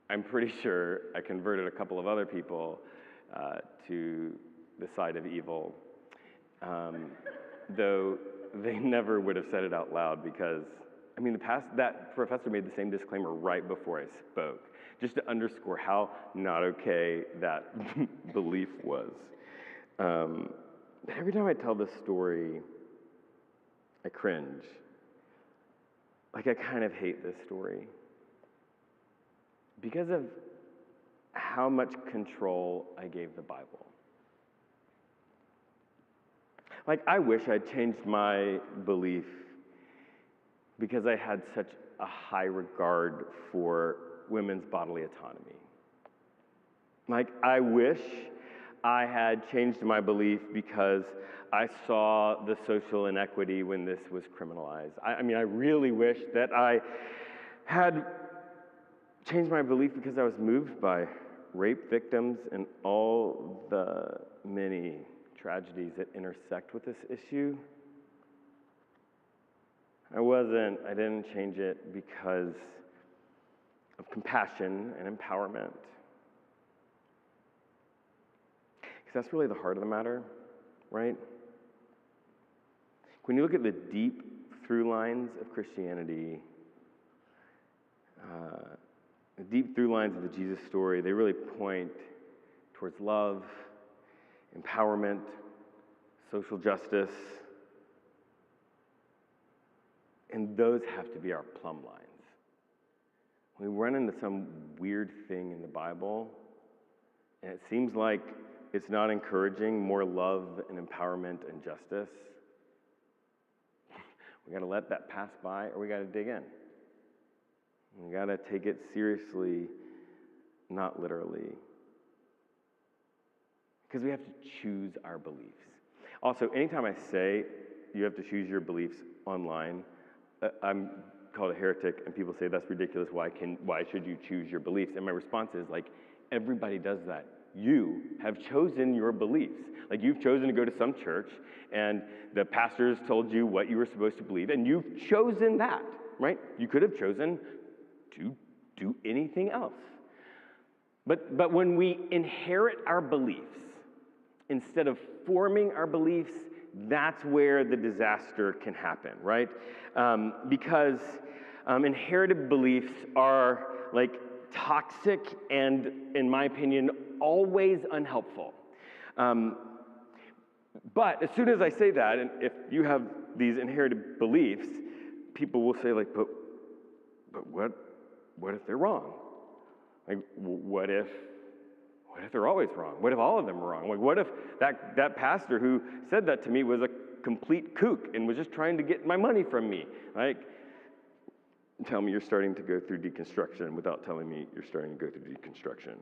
I'm pretty sure I converted a couple of other people to the side of evil, though they never would have said it out loud because, I mean, that professor made the same disclaimer right before I spoke, just to underscore how not okay that belief was. Every time I tell this story, I cringe. Like, I kind of hate this story because of how much control I gave the Bible. Like, I wish I'd changed my belief because I had such a high regard for women's bodily autonomy. Like, I wish I had changed my belief because I saw the social inequity when this was criminalized. I mean, I really wish that I had changed my belief because I was moved by rape victims and all the many tragedies that intersect with this issue. I didn't change it because of compassion and empowerment. Because that's really the heart of the matter, right? When you look at the deep through lines of Christianity, the deep through lines of the Jesus story, they really point towards love, empowerment, social justice. And those have to be our plumb lines. When we run into some weird thing in the Bible, and it seems like it's not encouraging more love and empowerment and justice, we got to let that pass by, or we got to dig in. We got to take it seriously, not literally. Because we have to choose our beliefs. Also, anytime I say you have to choose your beliefs online, I'm called a heretic, and people say that's ridiculous. Why should you choose your beliefs? And my response is like, everybody does that. You have chosen your beliefs. Like, you've chosen to go to some church, and the pastors told you what you were supposed to believe, and you've chosen that, right? You could have chosen to do anything else. But when we inherit our beliefs, instead of forming our beliefs, that's where the disaster can happen, right? Because inherited beliefs are like toxic and, in my opinion, always unhelpful. But as soon as I say that, and if you have these inherited beliefs, people will say like, but what if they're wrong? Like, what if they're always wrong? What if all of them are wrong? Like, what if that pastor who said that to me was a complete kook and was just trying to get my money from me? Like, tell me you're starting to go through deconstruction without telling me you're starting to go through deconstruction.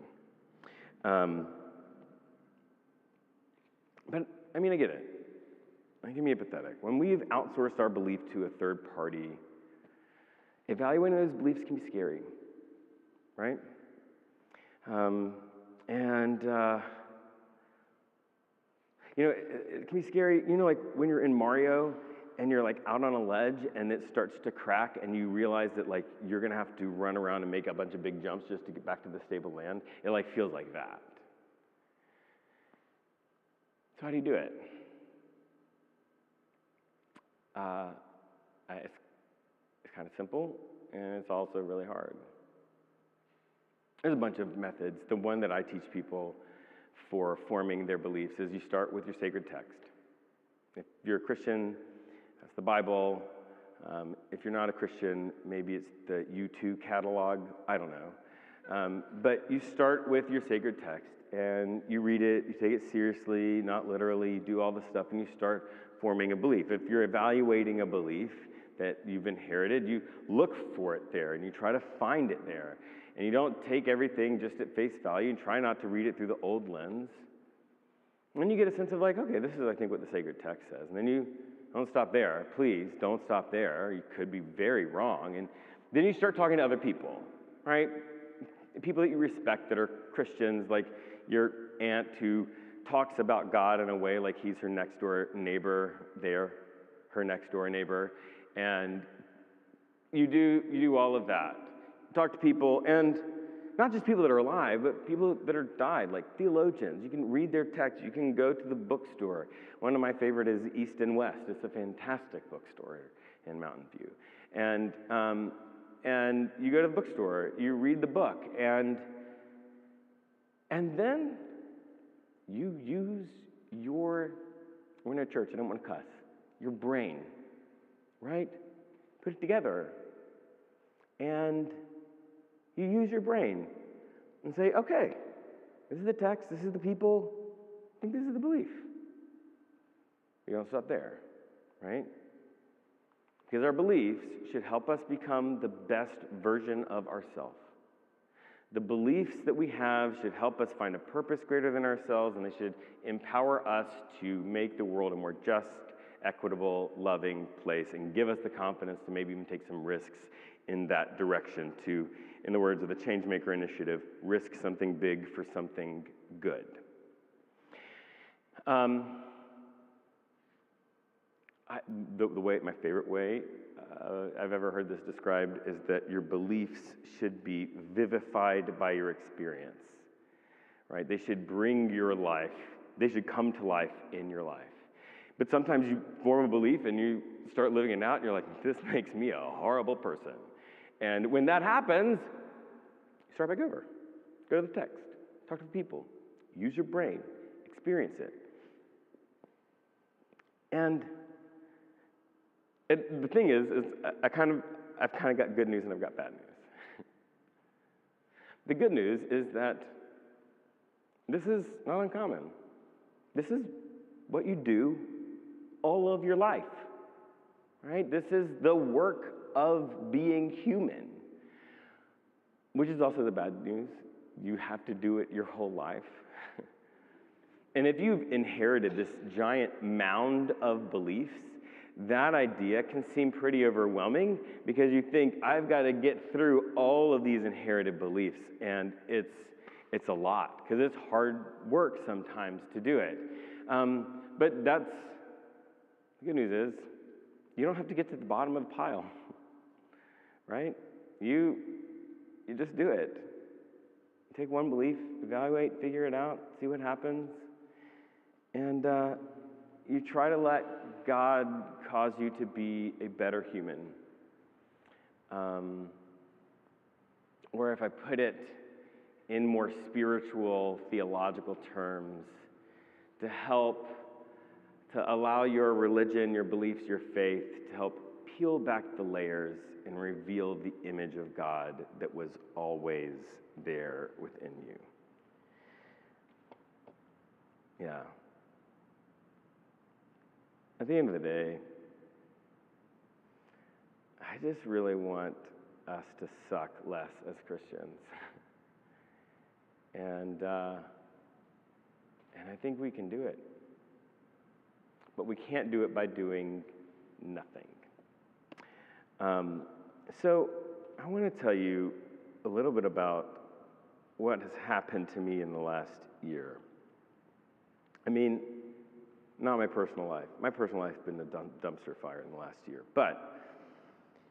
But, I mean, I get it. Like, give me empathetic. When we've outsourced our belief to a third party, evaluating those beliefs can be scary, right? It can be scary, like when you're in Mario and you're like out on a ledge and it starts to crack and you realize that like you're gonna have to run around and make a bunch of big jumps just to get back to the stable land. It like feels like that. So how do you do it? It's kind of simple, and it's also really hard. There's a bunch of methods. The one that I teach people for forming their beliefs is you start with your sacred text. If you're a Christian, that's the Bible. If you're not a Christian, maybe it's the U2 catalog. I don't know. But you start with your sacred text, and you read it, you take it seriously, not literally, you do all the stuff, and you start forming a belief. If you're evaluating a belief that you've inherited, you look for it there, and you try to find it there. And you don't take everything just at face value and try not to read it through the old lens. And then you get a sense of like, okay, this is, I think, what the sacred text says. And then you don't stop there. Please don't stop there. You could be very wrong. And then you start talking to other people, right? People that you respect that are Christians, like your aunt who talks about God in a way like he's her next door neighbor there, her next door neighbor. And you do all of that. Talk to people, and not just people that are alive, but people that are died, like theologians. You can read their text. You can go to the bookstore. One of my favorite is East and West. It's a fantastic bookstore in Mountain View. And you go to the bookstore, you read the book, and then you use we're in a church, I don't want to cuss, your brain, right? Put it together. And you use your brain and say, okay, this is the text, this is the people, I think this is the belief. You don't stop there, right? Because our beliefs should help us become the best version of ourselves. The beliefs that we have should help us find a purpose greater than ourselves, and they should empower us to make the world a more just, equitable, loving place, and give us the confidence to maybe even take some risks in that direction to, in the words of the Changemaker Initiative, risk something big for something good. My favorite way I've ever heard this described is that your beliefs should be vivified by your experience, right? They should bring your life, they should come to life in your life. But sometimes you form a belief and you start living it out and you're like, this makes me a horrible person. And when that happens, start back over. Go to the text, talk to people, use your brain, experience it. And The thing is I've kind of got good news and I've got bad news. The good news is that this is not uncommon. This is what you do all of your life, right? This is the work of being human, which is also the bad news. You have to do it your whole life. And if you've inherited this giant mound of beliefs, that idea can seem pretty overwhelming because you think, I've got to get through all of these inherited beliefs, and it's a lot because it's hard work sometimes to do it. But the good news is you don't have to get to the bottom of the pile, right? You just do it. Take one belief, evaluate, figure it out, see what happens, and you try to let God cause you to be a better human. Or if I put it in more spiritual, theological terms, to help to allow your religion, your beliefs, your faith to help peel back the layers and reveal the image of God that was always there within you. Yeah. At the end of the day, I just really want us to suck less as Christians. And I think we can do it. But we can't do it by doing nothing. So I want to tell you a little bit about what has happened to me in the last year. I mean, not my personal life. My personal life has been a dumpster fire in the last year. But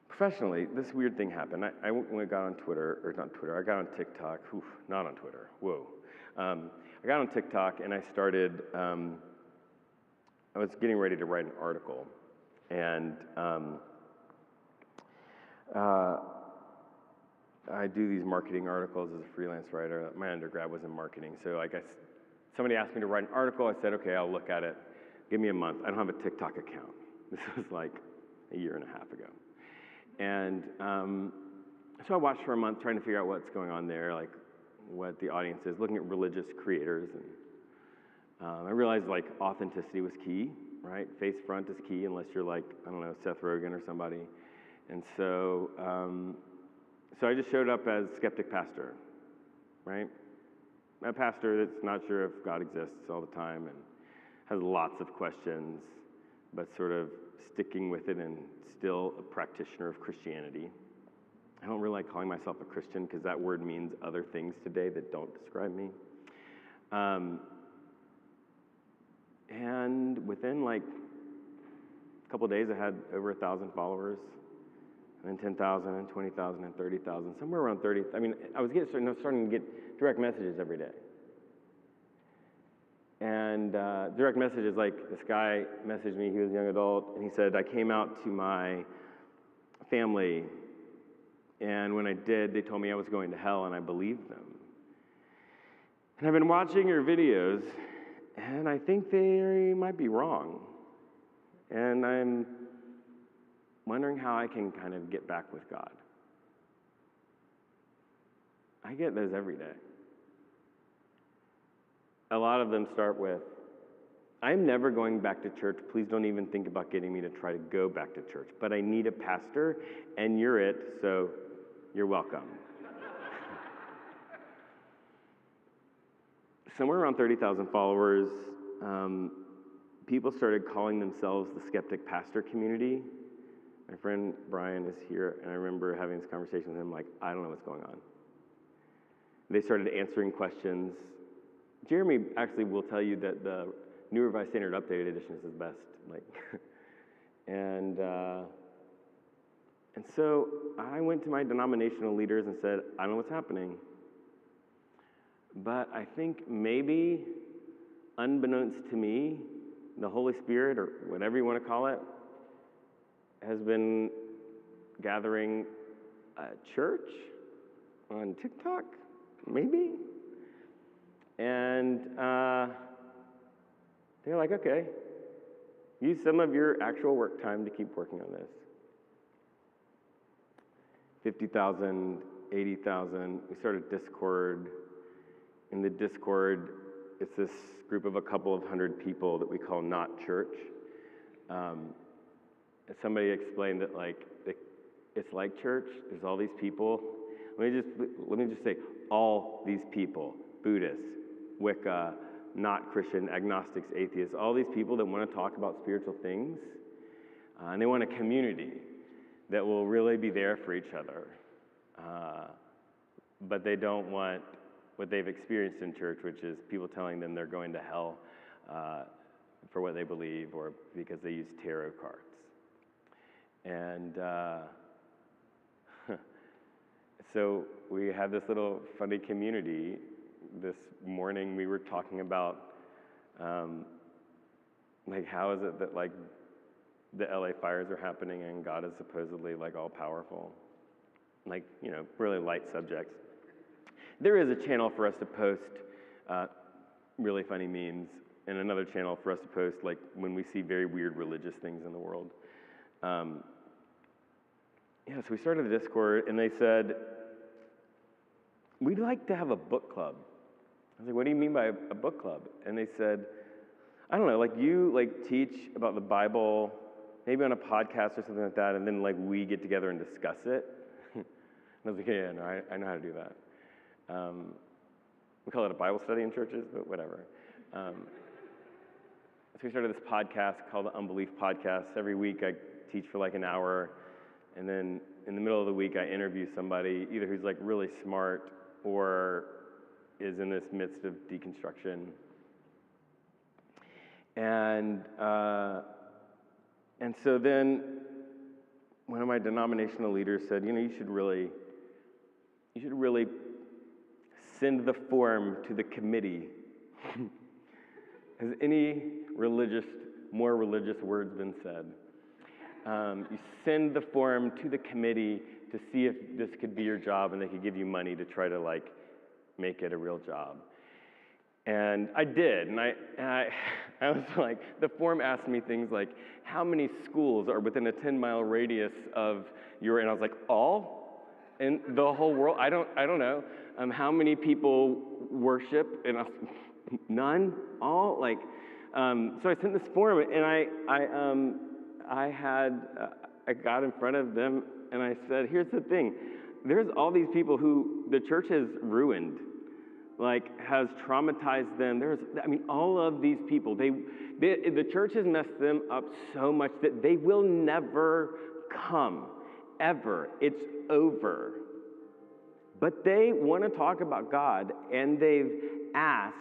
professionally, this weird thing happened. I got on Twitter, or not Twitter, I got on TikTok. Not on Twitter. Whoa. I got on TikTok and I started, I was getting ready to write an article. And I do these marketing articles as a freelance writer. My undergrad was in marketing. So somebody asked me to write an article. I said, okay, I'll look at it. Give me a month. I don't have a TikTok account. This was like a year and a half ago. And so I watched for a month trying to figure out what's going on there, like what the audience is, looking at religious creators. And I realized like authenticity was key, right? Face front is key unless you're like, I don't know, Seth Rogen or somebody. And so I just showed up as skeptic pastor, right? A pastor that's not sure if God exists all the time and has lots of questions, but sort of sticking with it and still a practitioner of Christianity. I don't really like calling myself a Christian because that word means other things today that don't describe me. And within like a couple of days, I had over 1,000 followers, and then 10,000, and 20,000, and 30,000, somewhere around 30. I mean, I was starting to get direct messages every day. And direct messages, like this guy messaged me, he was a young adult, and he said, I came out to my family, and when I did, they told me I was going to hell, and I believed them. And I've been watching your videos, and I think they might be wrong. And I'm wondering how I can kind of get back with God. I get those every day. A lot of them start with, I'm never going back to church. Please don't even think about getting me to try to go back to church. But I need a pastor, and you're it, so you're welcome. Somewhere around 30,000 followers, people started calling themselves the skeptic pastor community. My friend Brian is here, and I remember having this conversation with him, like, I don't know what's going on. They started answering questions. Jeremy actually will tell you that the New Revised Standard Updated Edition is his best. And so I went to my denominational leaders and said, I don't know what's happening. But I think maybe, unbeknownst to me, the Holy Spirit, or whatever you want to call it, has been gathering a church on TikTok, maybe? And they're like, okay, Use some of your actual work time to keep working on this. 50,000, 80,000. We started Discord. In the Discord, it's this group of a couple of hundred people that we call Not Church. Somebody explained that it's like church. There's all these people. Let me just say, all these people: Buddhists, Wicca, not Christian, agnostics, atheists, all these people that want to talk about spiritual things, and they want a community that will really be there for each other. But they don't want what they've experienced in church, which is people telling them they're going to hell for what they believe, or because they use tarot cards. And so we had this little funny community. This morning we were talking about how is it that the LA fires are happening and God is supposedly all powerful, really light subjects. There is a channel for us to post really funny memes, and another channel for us to post when we see very weird religious things in the world. So we started the Discord, and they said, we'd like to have a book club. I was like, what do you mean by a book club? And they said, I don't know, you teach about the Bible, maybe on a podcast or something like that, and then we get together and discuss it. And I was like, yeah, no, I know how to do that. We call it a Bible study in churches, but whatever. So we started this podcast called the Unbelief Podcast. Every week I teach for an hour, and then in the middle of the week I interview somebody, either who's really smart or is in this midst of deconstruction. And so then one of my denominational leaders said, you should really send the form to the committee. Has any more religious words been said? You send the form to the committee to see if this could be your job, and they could give you money to try to make it a real job. And I did, and I was the form asked me things like, how many schools are within a 10-mile radius of your, and I was like, all? In the whole world? I don't know. How many people worship? And I was, none? All? So I sent this form, and I got in front of them, and I said, here's the thing. There's all these people who the church has ruined, has traumatized them. All of these people, the church has messed them up so much that they will never come, ever. It's over. But they want to talk about God, and they've asked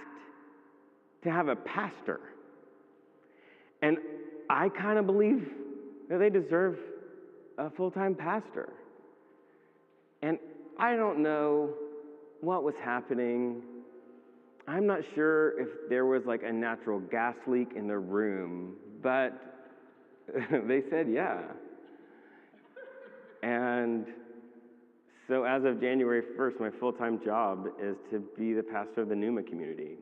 to have a pastor. And I kind of believe that they deserve a full-time pastor. And I don't know what was happening. I'm not sure if there was a natural gas leak in the room, but they said yeah. And so as of January 1st, my full-time job is to be the pastor of the Numa community.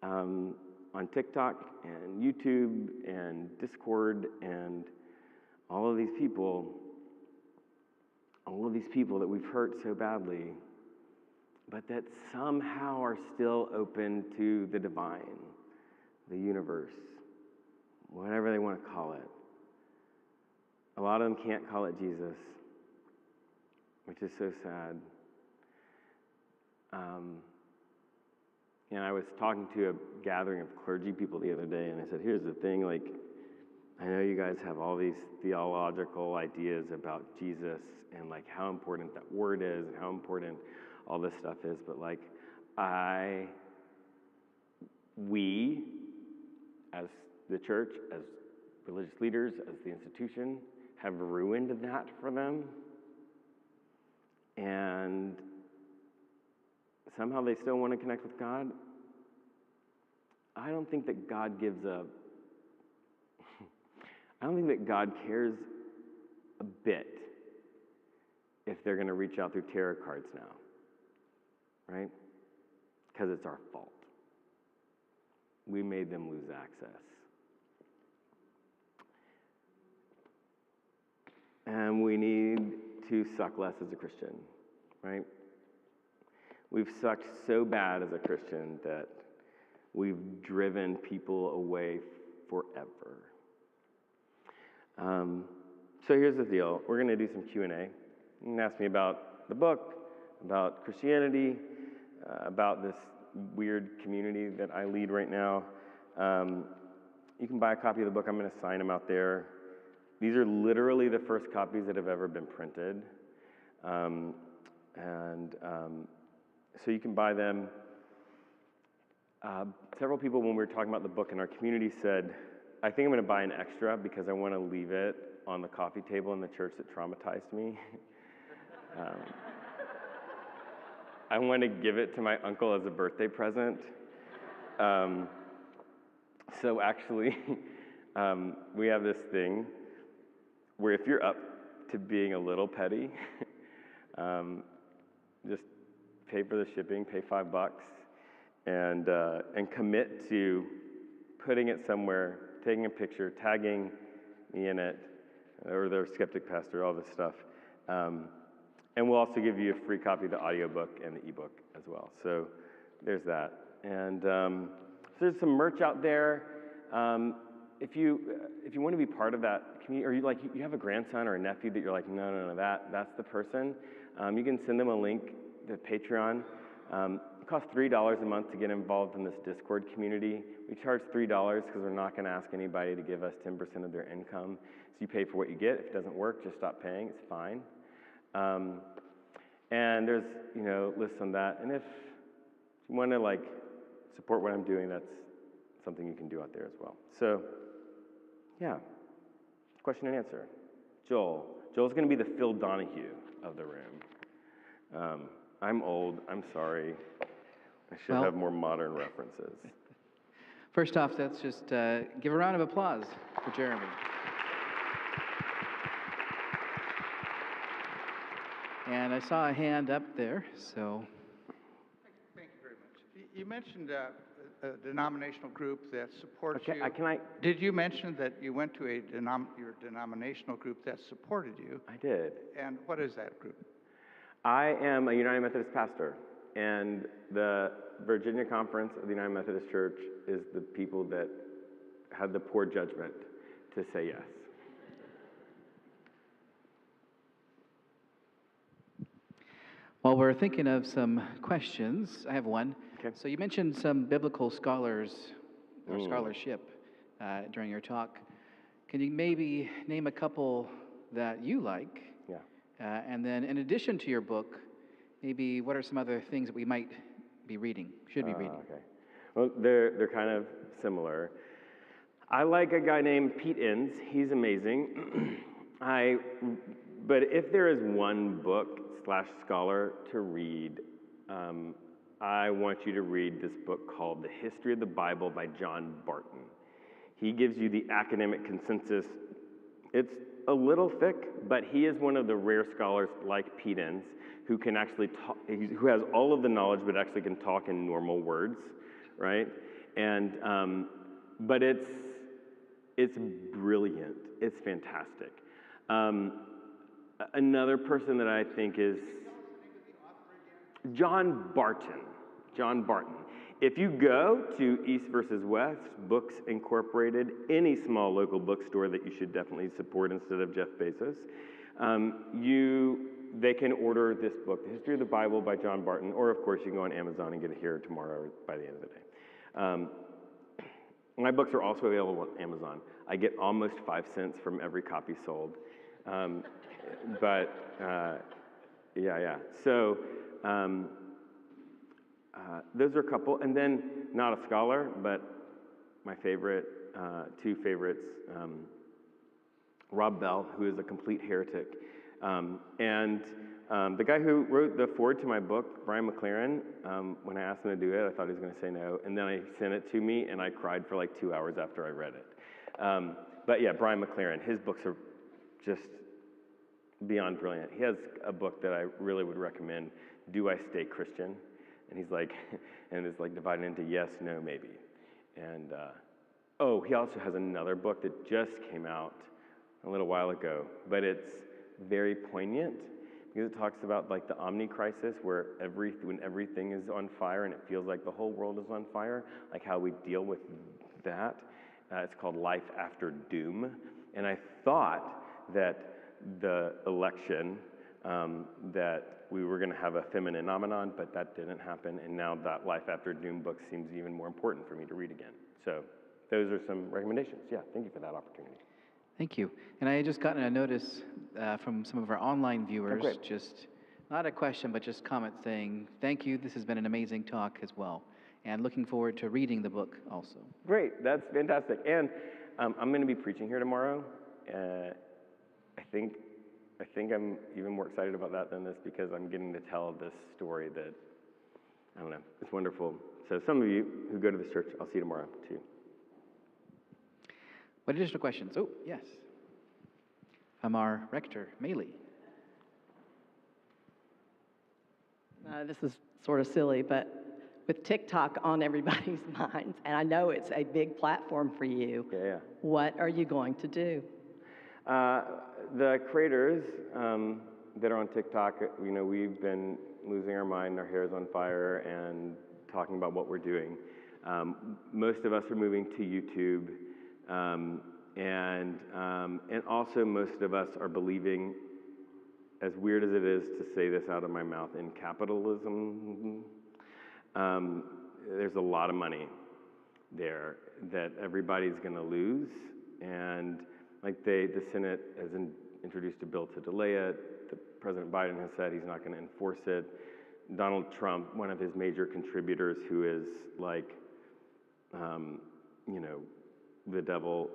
On TikTok and YouTube and Discord and all of these people that we've hurt so badly, but that somehow are still open to the divine, the universe, whatever they want to call it. A lot of them can't call it Jesus, which is so sad. And I was talking to a gathering of clergy people the other day, and I said, here's the thing, I know you guys have all these theological ideas about Jesus and how important that word is and how important all this stuff is, but we, as the church, as religious leaders, as the institution, have ruined that for them. And somehow they still want to connect with God. I don't think that God cares a bit if they're going to reach out through tarot cards now, right? Because it's our fault. We made them lose access. And we need to suck less as a Christian, right? We've sucked so bad as a Christian that we've driven people away forever. So here's the deal. We're going to do some Q&A. You can ask me about the book, about Christianity, about this weird community that I lead right now. You can buy a copy of the book. I'm going to sign them out there. These are literally the first copies that have ever been printed. So you can buy them. Several people, when we were talking about the book in our community, said, I think I'm going to buy an extra because I want to leave it on the coffee table in the church that traumatized me. I want to give it to my uncle as a birthday present. So actually, we have this thing where if you're up to being a little petty, just pay for the shipping, pay $5, and commit to putting it somewhere, taking a picture, tagging me in it, or their skeptic pastor, all this stuff. And we'll also give you a free copy of the audiobook and the ebook as well. So there's that. And so there's some merch out there. If you want to be part of that community, or you have a grandson or a nephew that you're like, no, that's the person, you can send them a link to Patreon. It costs $3 a month to get involved in this Discord community. We charge $3 because we're not going to ask anybody to give us 10% of their income. So you pay for what you get. If it doesn't work, just stop paying. It's fine. And there's, lists on that. And if you want to support what I'm doing, that's something you can do out there as well. So, yeah, question and answer. Joel's going to be the Phil Donahue of the room. I'm old. I'm sorry. I should have more modern references. First off, let's just give a round of applause for Jeremy. And I saw a hand up there, so. Thank you very much. You mentioned a denominational group that supports you. Did you mention that you went to your denominational group that supported you? I did. And what is that group? I am a United Methodist pastor, and the Virginia Conference of the United Methodist Church is the people that had the poor judgment to say yes. While we're thinking of some questions, I have one. Okay. So you mentioned some biblical scholars or scholarship during your talk. Can you maybe name a couple that you like? Yeah. And then in addition to your book, maybe what are some other things that we might be reading, should be reading? Okay. Well, they're kind of similar. I like a guy named Pete Enns. He's amazing. But if there is one book / scholar to read, I want you to read this book called The History of the Bible by John Barton. He gives you the academic consensus. It's a little thick, but he is one of the rare scholars like Pete Enns who can actually talk, who has all of the knowledge but actually can talk in normal words, right? And but it's brilliant. It's fantastic. Another person that I think is John Barton. John Barton. If you go to East versus West Books Incorporated, any small local bookstore that you should definitely support instead of Jeff Bezos, they can order this book, The History of the Bible by John Barton, or of course you can go on Amazon and get it here tomorrow or by the end of the day. My books are also available on Amazon. I get almost 5 cents from every copy sold. Yeah. So those are a couple. And then, not a scholar, but my favorite, two favorites, Rob Bell, who is a complete heretic. And the guy who wrote the foreword to my book, Brian McLaren, when I asked him to do it, I thought he was going to say no. And then I sent it to me, and I cried for 2 hours after I read it. But yeah, Brian McLaren, his books are just beyond brilliant. He has a book that I really would recommend, Do I Stay Christian? And he's and it's divided into yes, no, maybe. And, he also has another book that just came out a little while ago, but it's very poignant because it talks about like the omni crisis where when everything is on fire and it feels like the whole world is on fire, like how we deal with that. It's called Life After Doom. And I thought that the election, that we were going to have a feminine phenomenon, but that didn't happen. And now that Life After Doom book seems even more important for me to read again. So those are some recommendations. Yeah, thank you for that opportunity. Thank you. And I had just gotten a notice from some of our online viewers, just not a question, but just comments saying, thank you, this has been an amazing talk as well. And looking forward to reading the book also. Great, that's fantastic. And I'm going to be preaching here tomorrow. I think I'm even more excited about that than this because I'm getting to tell this story that, I don't know, it's wonderful. So some of you who go to this church, I'll see you tomorrow too. What additional questions? Oh, yes. From our rector, Maylee. This is sort of silly, but with TikTok on everybody's minds, and I know it's a big platform for you, what are you going to do? The creators that are on TikTok, we've been losing our mind, our hair's on fire, and talking about what we're doing. Most of us are moving to YouTube, and also most of us are believing, as weird as it is to say this out of my mouth, in capitalism. There's a lot of money there that everybody's going to lose, and like the Senate has introduced a bill to delay it. President Biden has said he's not going to enforce it. Donald Trump, one of his major contributors, who is like, the devil,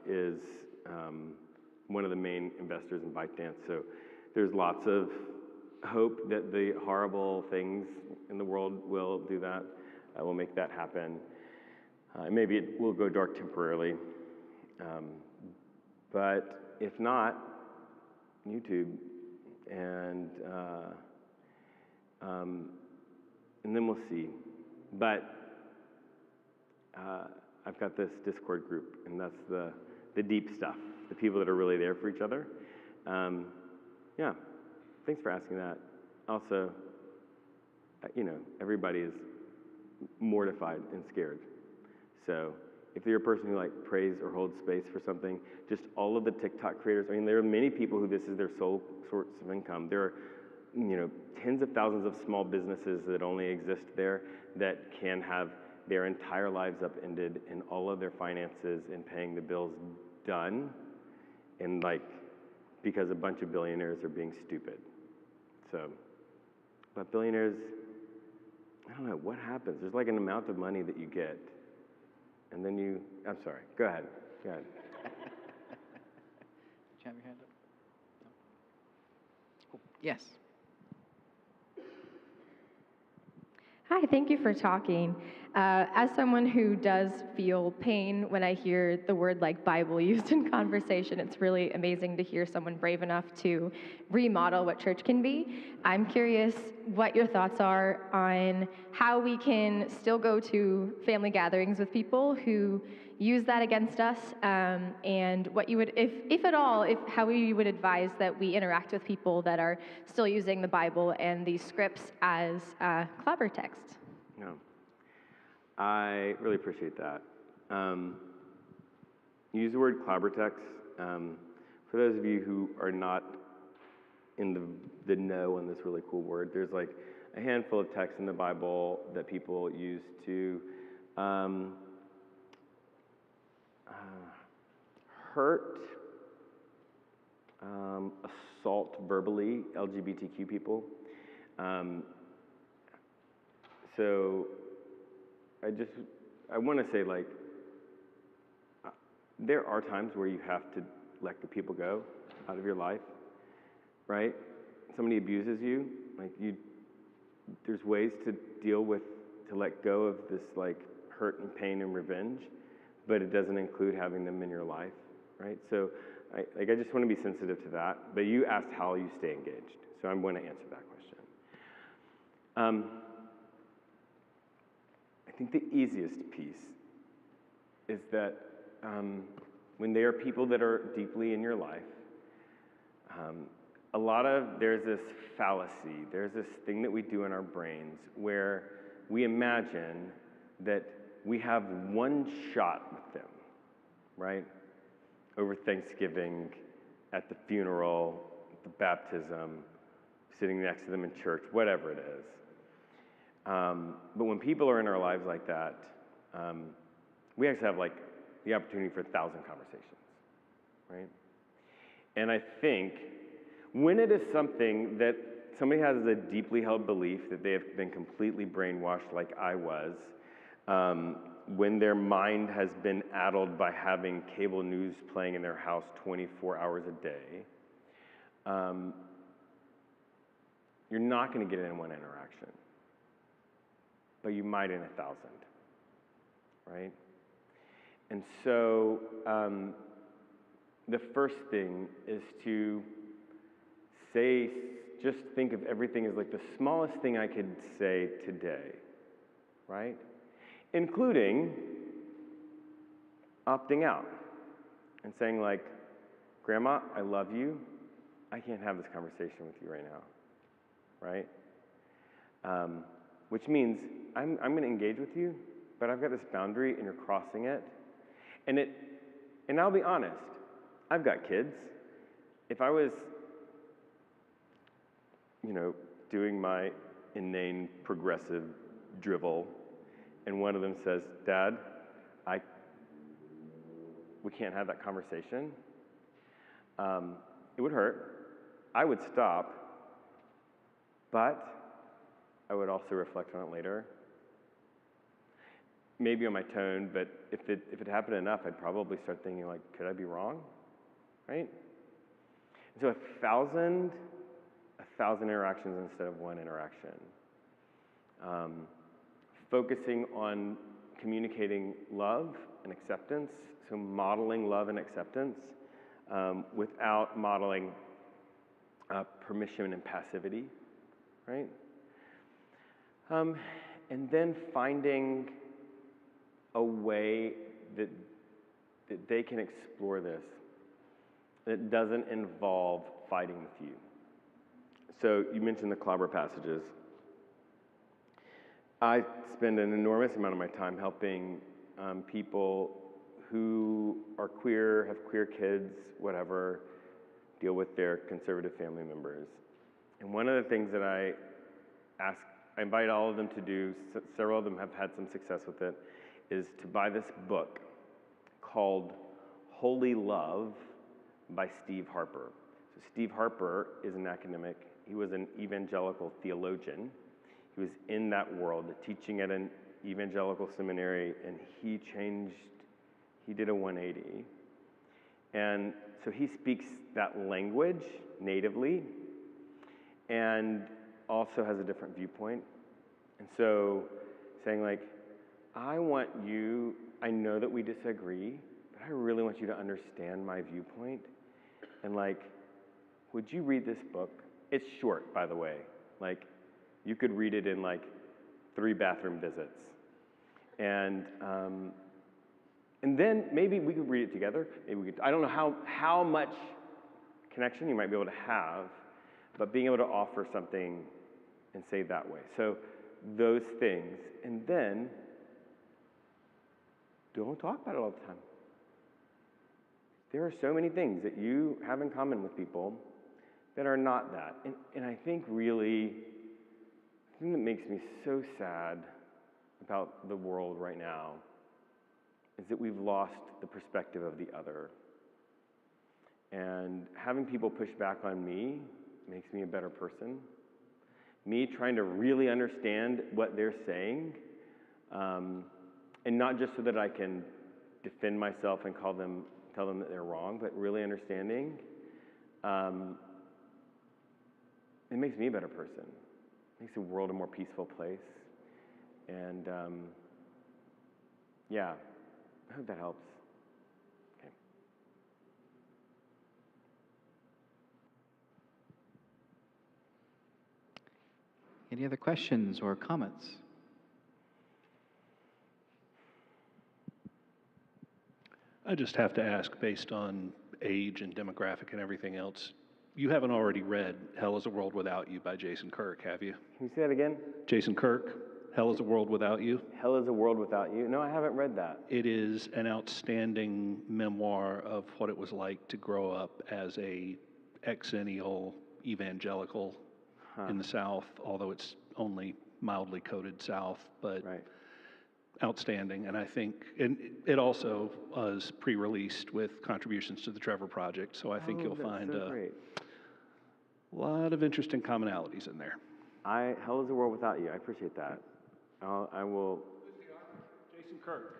is one of the main investors in ByteDance. So there's lots of hope that the horrible things in the world will do that, will make that happen. Maybe it will go dark temporarily. But if not, YouTube, and then we'll see. But I've got this Discord group, and that's the deep stuff, the people that are really there for each other. Yeah, thanks for asking that. Also, everybody is mortified and scared. So if you're a person who prays or holds space for something, just all of the TikTok creators, there are many people who this is their sole source of income. There are, tens of thousands of small businesses that only exist there that can have their entire lives upended and all of their finances and paying the bills done, and because a bunch of billionaires are being stupid. So, but billionaires, I don't know, what happens? There's an amount of money that you get, and then I'm sorry, go ahead. Did you have your hand up? No. Oh, yes. Hi, thank you for talking. As someone who does feel pain when I hear the word Bible used in conversation, it's really amazing to hear someone brave enough to remodel what church can be. I'm curious what your thoughts are on how we can still go to family gatherings with people who use that against us, and what you would, if at all, how you would advise that we interact with people that are still using the Bible and these scripts as clever text. No. I really appreciate that. You use the word clabbertext. For those of you who are not in the know on this really cool word, there's a handful of texts in the Bible that people use to hurt, assault verbally LGBTQ people. So I want to say, there are times where you have to let the people go out of your life, right? Somebody abuses you, there's ways to let go of this, hurt and pain and revenge, but it doesn't include having them in your life, right? So, I just want to be sensitive to that, but you asked how you stay engaged, so I'm going to answer that question. I think the easiest piece is that when there are people that are deeply in your life, there's this fallacy, there's this thing that we do in our brains where we imagine that we have one shot with them, right? Over Thanksgiving, at the funeral, at the baptism, sitting next to them in church, whatever it is. But when people are in our lives like that, we actually have like the opportunity for 1,000 conversations, right? And I think when it is something that somebody has a deeply held belief that they have been completely brainwashed like I was, when their mind has been addled by having cable news playing in their house 24 hours a day, you're not going to get it in one interaction, but you might in 1,000, right? And so the first thing is to just think of everything as like the smallest thing I could say today, right? Including opting out and saying like, Grandma, I love you. I can't have this conversation with you right now, right? Which means I'm going to engage with you, but I've got this boundary and you're crossing it. And I'll be honest, I've got kids. If I was, doing my inane progressive drivel, and one of them says, Dad, we can't have that conversation, it would hurt. I would stop, but I would also reflect on it later. Maybe on my tone, but if it happened enough, I'd probably start thinking like, could I be wrong, right? So 1,000 interactions instead of one interaction. Focusing on communicating love and acceptance, so modeling love and acceptance without modeling permission and passivity, right? And then finding a way that they can explore this that doesn't involve fighting with you. So you mentioned the clobber passages. I spend an enormous amount of my time helping people who are queer, have queer kids, whatever, deal with their conservative family members. And one of the things that I invite all of them to do, several of them have had some success with it, is to buy this book called Holy Love by Steve Harper. So Steve Harper is an academic. He was an evangelical theologian. He was in that world, teaching at an evangelical seminary, and he did a 180. And so he speaks that language natively and also has a different viewpoint. And so saying like, I know that we disagree, but I really want you to understand my viewpoint. And like, would you read this book? It's short, by the way. Like, you could read it in like 3 bathroom visits. And then maybe we could read it together. Maybe we could, I don't know how much connection you might be able to have, but being able to offer something and say it that way. So those things. And then don't talk about it all the time. There are so many things that you have in common with people that are not that. And I think really, the thing that makes me so sad about the world right now is that we've lost the perspective of the other. And having people push back on me makes me a better person. Me trying to really understand what they're saying, and not just so that I can defend myself and tell them that they're wrong, but really understanding, it makes me a better person. It makes the world a more peaceful place. And yeah, I hope that helps. Okay. Any other questions or comments? I just have to ask, based on age and demographic and everything else, you haven't already read Hell is a World Without You by Jason Kirk, have you? Can you say that again? Jason Kirk, Hell is a World Without You. Hell is a World Without You? No, I haven't read that. It is an outstanding memoir of what it was like to grow up as a exennial evangelical in the South, although it's only mildly coded South, but Right. outstanding. And I think, and it also was pre-released with contributions to the Trevor Project, so I think you'll That's find so a great. lot of interesting commonalities in there. Hell is a World Without You. I appreciate that. I will. Jason Kirk.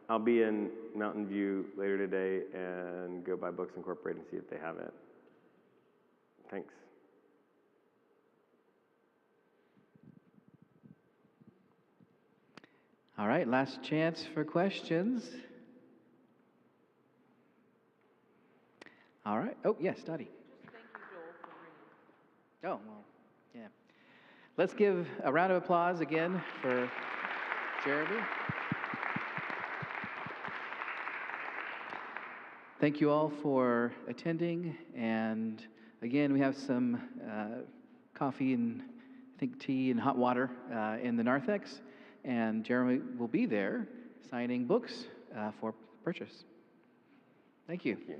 I'll be in Mountain View later today and go by Books Incorporated and see if they have it. Thanks. All right, last chance for questions. All right. Oh, yes, Dottie. Just thank you, Joel, for reading. Oh, well, yeah. Let's give a round of applause again for Jeremy. Thank you all for attending. And again, we have some coffee and I think tea and hot water in the narthex. And Jeremy will be there signing books for purchase. Thank you. Thank you.